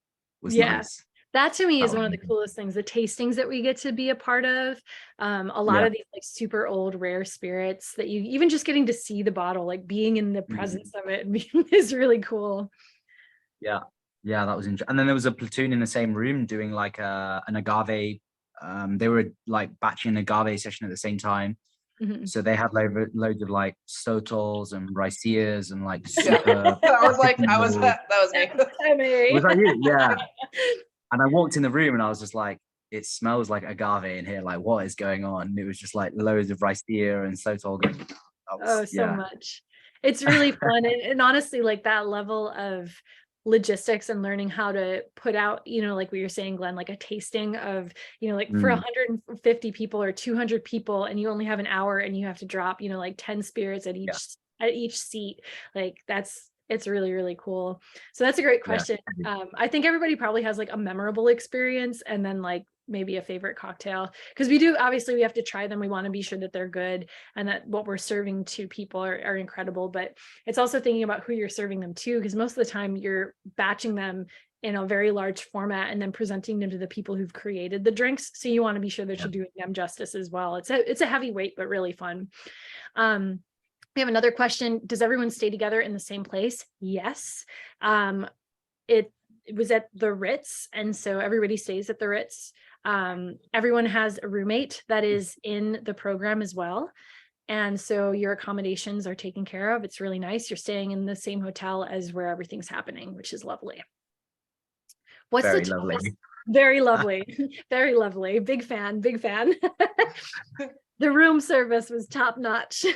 was nice. That to me That is was one of the amazing. coolest things, the tastings that we get to be a part of. A lot Yeah. of these like super old rare spirits that you even just getting to see the bottle, like being in the Mhm. presence of it is really cool. Yeah, that was interesting. And then there was a platoon in the same room doing like an agave. They were like batching an agave session at the same time. Mhm. So they had loads of like sotols and raicillas and like Yeah. super. that was me. Was that you? Yeah. And I walked in the room and I was just like, it smells like agave in here. Like, what is going on? And it was just like loads of raicilla and sotol going. So much. It's really fun. And honestly, like that level of logistics and learning how to put out, like what you're saying, Glenn, like a tasting of, like for 150 people or 200 people, and you only have an hour and you have to drop, like 10 spirits at each seat. Like it's really, really cool. So that's a great question. I think everybody probably has like a memorable experience and then like maybe a favorite cocktail, because we have to try them. We want to be sure that they're good and that what we're serving to people are incredible, but it's also thinking about who you're serving them to, because most of the time you're batching them in a very large format and then presenting them to the people who've created the drinks. So you want to be sure that you're doing them justice as well. It's a heavy weight, but really fun. We have another question. Does everyone stay together in the same place? Yes. It was at the Ritz, and so everybody stays at the Ritz. Everyone has a roommate that is in the program as well. And so your accommodations are taken care of. It's really nice. You're staying in the same hotel as where everything's happening, which is lovely. What's very the lovely. toughest? Very lovely. Very lovely. Big fan. The room service was top notch.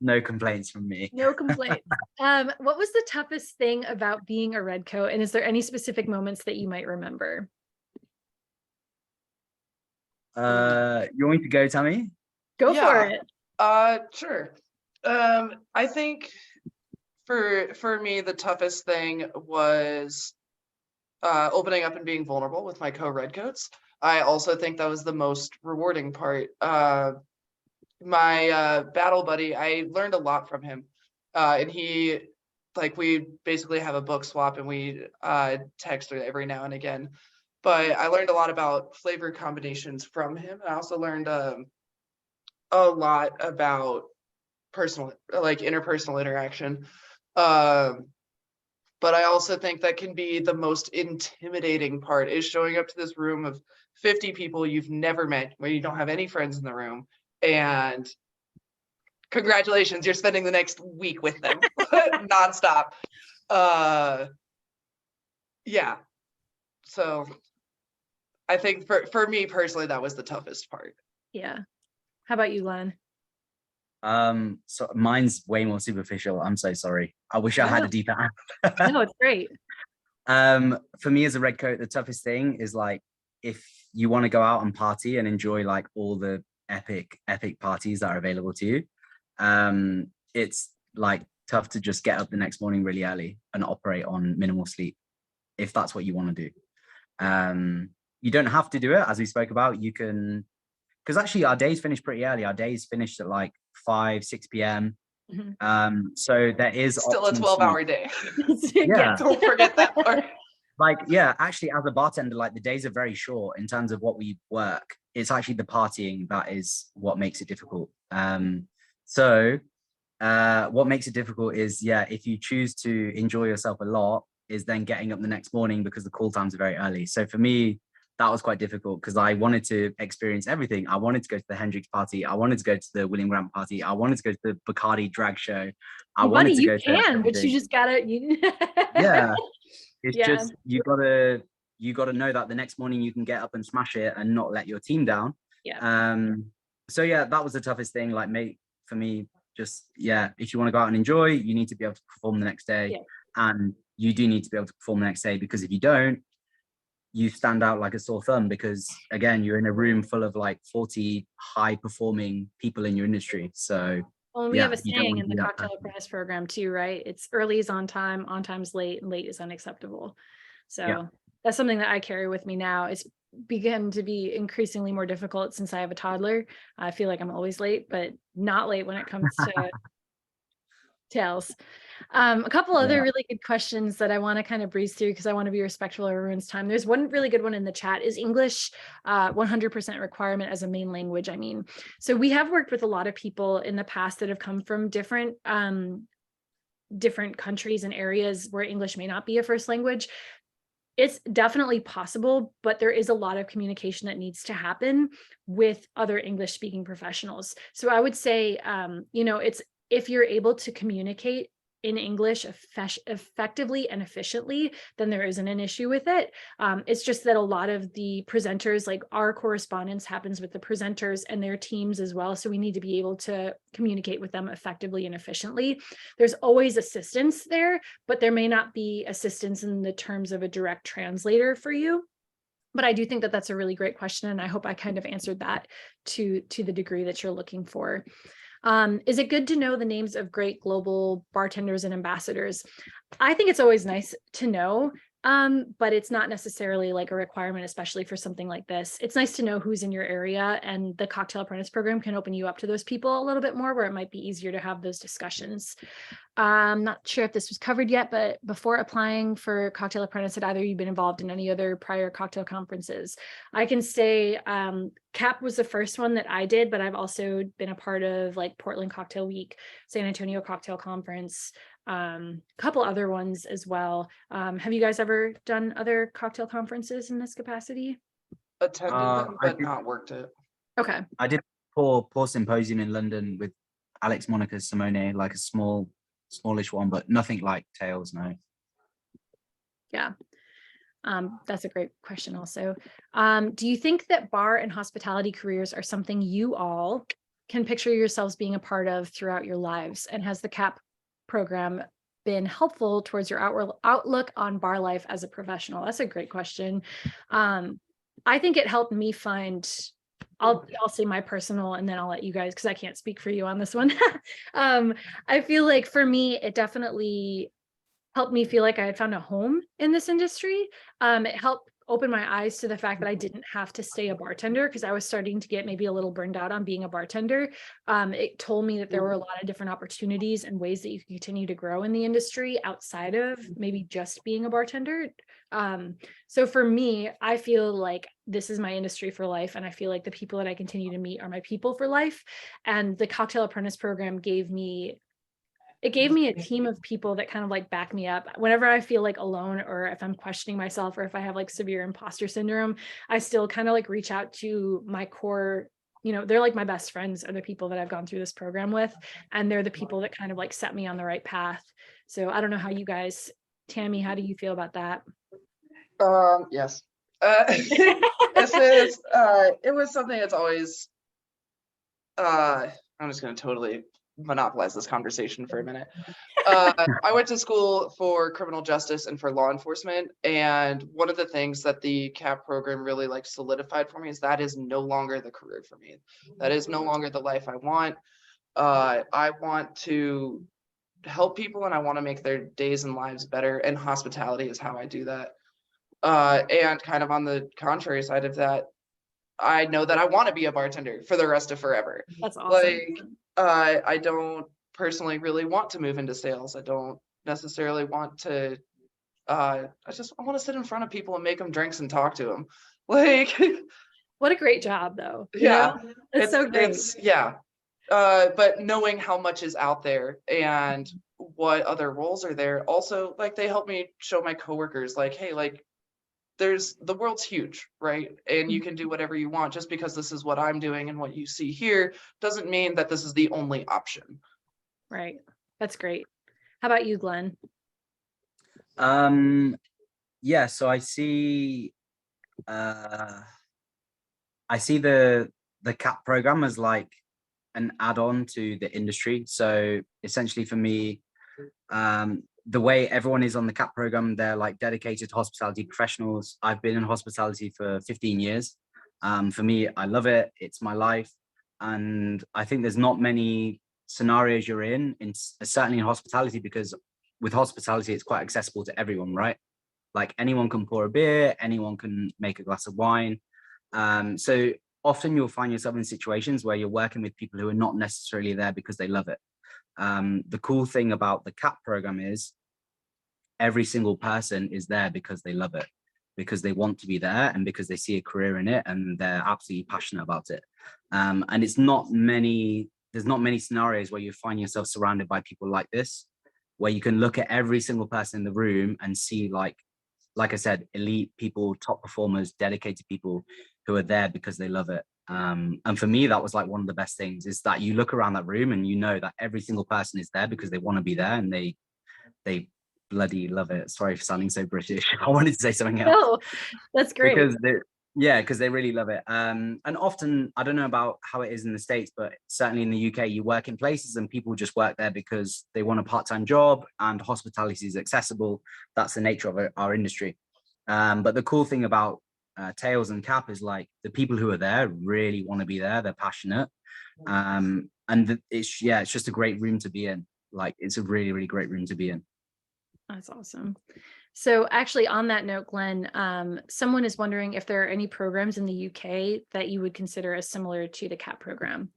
No complaints from me. No complaints. What was the toughest thing about being a Red Coat? And is there any specific moments that you might remember? You want me to go, Tammy? Go for it. Sure. I think for me, the toughest thing was opening up and being vulnerable with my co-Red Coats. I also think that was the most rewarding part. My battle buddy, I learned a lot from him. And we basically have a book swap and we text every now and again. But I learned a lot about flavor combinations from him. I also learned a lot about interpersonal interaction. But I also think that can be the most intimidating part, is showing up to this room of 50 people you've never met, where you don't have any friends in the room, and congratulations, you're spending the next week with them nonstop. Yeah. So I think for me personally, that was the toughest part. Yeah. How about you, Glenn? So mine's way more superficial. I'm so sorry. I wish I had a deeper answer. No, it's great. For me as a Red Coat, the toughest thing is like, if you want to go out and party and enjoy like all the epic parties that are available to you, it's like tough to just get up the next morning really early and operate on minimal sleep if that's what you want to do. You don't have to do it, as we spoke about. You can, because actually our days finish pretty early. Our days finished at like 5-6 p.m. So there is still a 12-hour day. Yeah, don't forget that part. Like, yeah, actually as a bartender, like the days are very short in terms of what we work. It's actually the partying that is what makes it difficult. So what makes it difficult is, if you choose to enjoy yourself a lot, is then getting up the next morning, because the call times are very early. So for me, that was quite difficult, because I wanted to experience everything. I wanted to go to the Hendrix party. I wanted to go to the William Grant party. I wanted to go to the Bacardi drag show. But you just gotta. Yeah, it's just you gotta know that the next morning you can get up and smash it and not let your team down. So that was the toughest thing. Like, for me, just if you want to go out and enjoy, you need to be able to perform the next day, and you do need to be able to perform the next day, because if you don't, you stand out like a sore thumb, because again, you're in a room full of like 40 high performing people in your industry. So well, we yeah, have a you don't saying want in to the be that cocktail person. apprentice program too, right? It's early is on time's late, and late is unacceptable. So Yeah. that's something that I carry with me now. It's begun to be increasingly more difficult since I have a toddler. I feel like I'm always late, but not late when it comes to tails. A couple other Yeah. really good questions that I want to kind of breeze through because I want to be respectful of everyone's time. There's one really good one in the chat. Is English 100% requirement as a main language? I mean, so we have worked with a lot of people in the past that have come from different countries and areas where English may not be a first language. It's definitely possible, but there is a lot of communication that needs to happen with other English speaking professionals. So I would say, it's if you're able to communicate in English effectively and efficiently, then there isn't an issue with it. It's just that a lot of the presenters, like our correspondence happens with the presenters and their teams as well. So we need to be able to communicate with them effectively and efficiently. There's always assistance there, but there may not be assistance in the terms of a direct translator for you. But I do think that that's a really great question. And I hope I kind of answered that to the degree that you're looking for. Is it good to know the names of great global bartenders and ambassadors? I think it's always nice to know, but it's not necessarily like a requirement, especially for something like this. It's nice to know who's in your area, and the Cocktail Apprentice program can open you up to those people a little bit more, where it might be easier to have those discussions. I'm not sure if this was covered yet, but before applying for Cocktail Apprentice, had either you been involved in any other prior cocktail conferences? I can say CAP was the first one that I did, but I've also been a part of like Portland Cocktail Week, San Antonio Cocktail Conference, a couple other ones as well. Have you guys ever done other cocktail conferences in this capacity? Attended them, but not worked it. Okay. I did pour symposium in London with Alex Monica Simone, like a smallish one, but nothing like Tails, no. Yeah. That's a great question also. Do you think that bar and hospitality careers are something you all can picture yourselves being a part of throughout your lives? And has the CAP program been helpful towards your outlook on bar life as a professional? That's a great question. I think it helped me find, I'll say my personal, and then I'll let you guys, because I can't speak for you on this one. I feel like for me, it definitely helped me feel like I had found a home in this industry. It helped open my eyes to the fact that I didn't have to stay a bartender, because I was starting to get maybe a little burned out on being a bartender. It told me that there were a lot of different opportunities and ways that you can continue to grow in the industry outside of maybe just being a bartender. So for me, I feel like this is my industry for life, and I feel like the people that I continue to meet are my people for life. And the Cocktail Apprentice program gave me a team of people that kind of like back me up whenever I feel like alone, or if I'm questioning myself, or if I have like severe imposter syndrome. I still kind of like reach out to my core, they're like my best friends are the people that I've gone through this program with, and they're the people that kind of like set me on the right path. So I don't know how you guys, Tammy, how do you feel about that? Yes. It was something that's always, I'm just going to totally monopolize this conversation for a minute. I went to school for criminal justice and for law enforcement, and one of the things that the CAP program really like solidified for me is that is no longer the career for me. That is no longer the life I want. I want to help people, and I want to make their days and lives better, and hospitality is how I do that. And kind of on the contrary side of that, I know that I want to be a bartender for the rest of forever. That's awesome. Like, I don't personally really want to move into sales. I don't necessarily want to, I want to sit in front of people and make them drinks and talk to them. Like, what a great job though. Yeah. It's so great. But knowing how much is out there and what other roles are there, also like they help me show my coworkers like, hey, like the world's huge, right? And you can do whatever you want. Just because this is what I'm doing and what you see here doesn't mean that this is the only option. Right. That's great. How about you, Glenn? Yeah, so I see the CAP program as like an add-on to the industry. So essentially for me, the way everyone is on the CAP program, they're like dedicated hospitality professionals. I've been in hospitality for 15 years. For me, I love it. It's my life. And I think there's not many scenarios you're in certainly in hospitality, because with hospitality, it's quite accessible to everyone, right? Like anyone can pour a beer, anyone can make a glass of wine. So often you'll find yourself in situations where you're working with people who are not necessarily there because they love it. The cool thing about the CAP program is every single person is there because they love it, because they want to be there, and because they see a career in it and they're absolutely passionate about it. And there's not many scenarios where you find yourself surrounded by people like this, where you can look at every single person in the room and see, like I said, elite people, top performers, dedicated people who are there because they love it. And for me, that was like one of the best things, is that you look around that room and you know that every single person is there because they want to be there, and they bloody love it. Sorry for sounding so British. I wanted to say something else. No, that's great. Because they really love it. And often, I don't know about how it is in the States, but certainly in the UK, you work in places and people just work there because they want a part-time job, and hospitality is accessible. That's the nature of our industry. But the cool thing about Tails and CAP is, like, the people who are there really want to be there. They're passionate. And it's just a great room to be in. Like, it's a really, really great room to be in. That's awesome. So actually, on that note, Glenn, someone is wondering if there are any programs in the UK that you would consider as similar to the CAP program.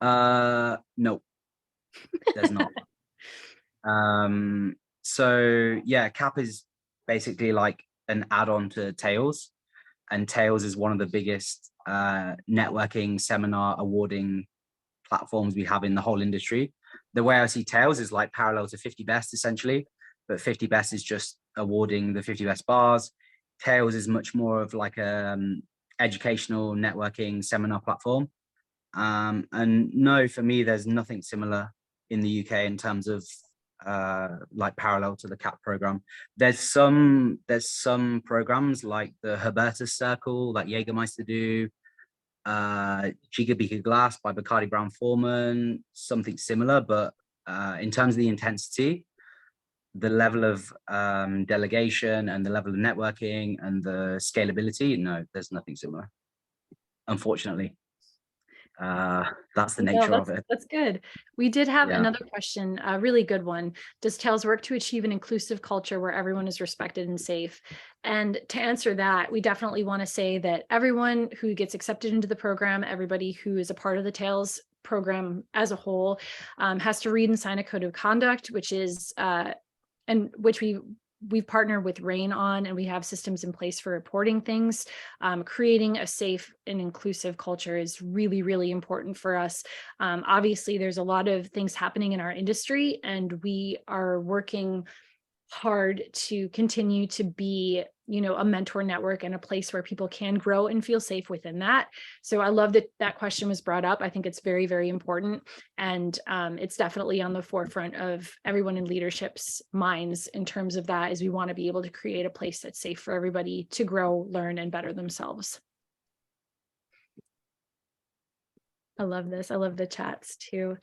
No, there's not. So yeah, CAP is basically like an add-on to Tails, and Tails is one of the biggest networking, seminar, awarding platforms we have in the whole industry. The way I see Tails is like parallel to 50 Best essentially, but 50 Best is just awarding the 50 best bars. Tails is much more of like a educational networking seminar platform. And no, for me, there's nothing similar in the UK in terms of like parallel to the CAP program. There's some programs like the Herbertus Circle that Jägermeister do, Chica Beaker Glass by Bacardi Brown Forman, something similar, but in terms of the intensity, the level of delegation and the level of networking and the scalability, no, there's nothing similar, unfortunately. That's the nature of it. That's good. We did have another question, a really good one. Does Tails work to achieve an inclusive culture where everyone is respected and safe? And to answer that, we definitely want to say that everyone who gets accepted into the program, everybody who is a part of the Tails program as a whole, has to read and sign a code of conduct, which is and which we've partnered with RAIN on, and we have systems in place for reporting things. Creating a safe and inclusive culture is really, really important for us. Obviously, there's a lot of things happening in our industry, and we are working hard to continue to be, a mentor network and a place where people can grow and feel safe within that. So I love that that question was brought up. I think it's very, very important. And it's definitely on the forefront of everyone in leadership's minds in terms of that, is we want to be able to create a place that's safe for everybody to grow, learn, and better themselves. I love this. I love the chats too.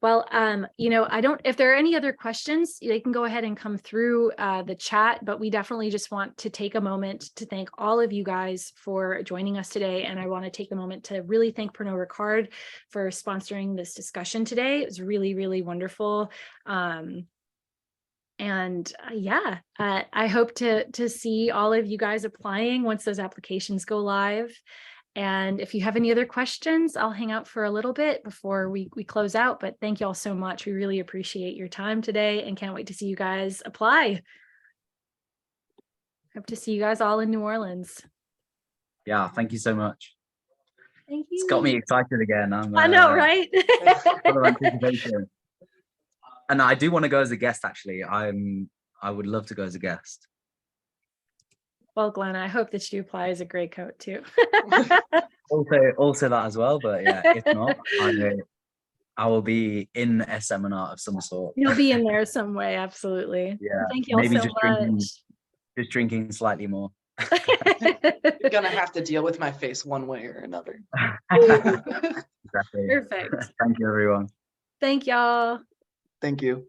Well, if there are any other questions, they can go ahead and come through the chat, but we definitely just want to take a moment to thank all of you guys for joining us today. And I want to take a moment to really thank Pernod Ricard for sponsoring this discussion today. It was really, really wonderful. I hope to see all of you guys applying once those applications go live. And if you have any other questions, I'll hang out for a little bit before we close out. But thank you all so much. We really appreciate your time today and can't wait to see you guys apply. Hope to see you guys all in New Orleans. Yeah, thank you so much. Thank you. It's got me excited again. I know, right? Full of anticipation. And I do want to go as a guest, actually. I would love to go as a guest. Well, Glenn, I hope that you apply as a Grey Coat too. also that as well, but yeah, if not, I will be in a seminar of some sort. You'll be in there some way, absolutely. Yeah, thank you all so much. Just drinking slightly more. You're gonna have to deal with my face one way or another. Exactly. Perfect. Thank you, everyone. Thank y'all. Thank you.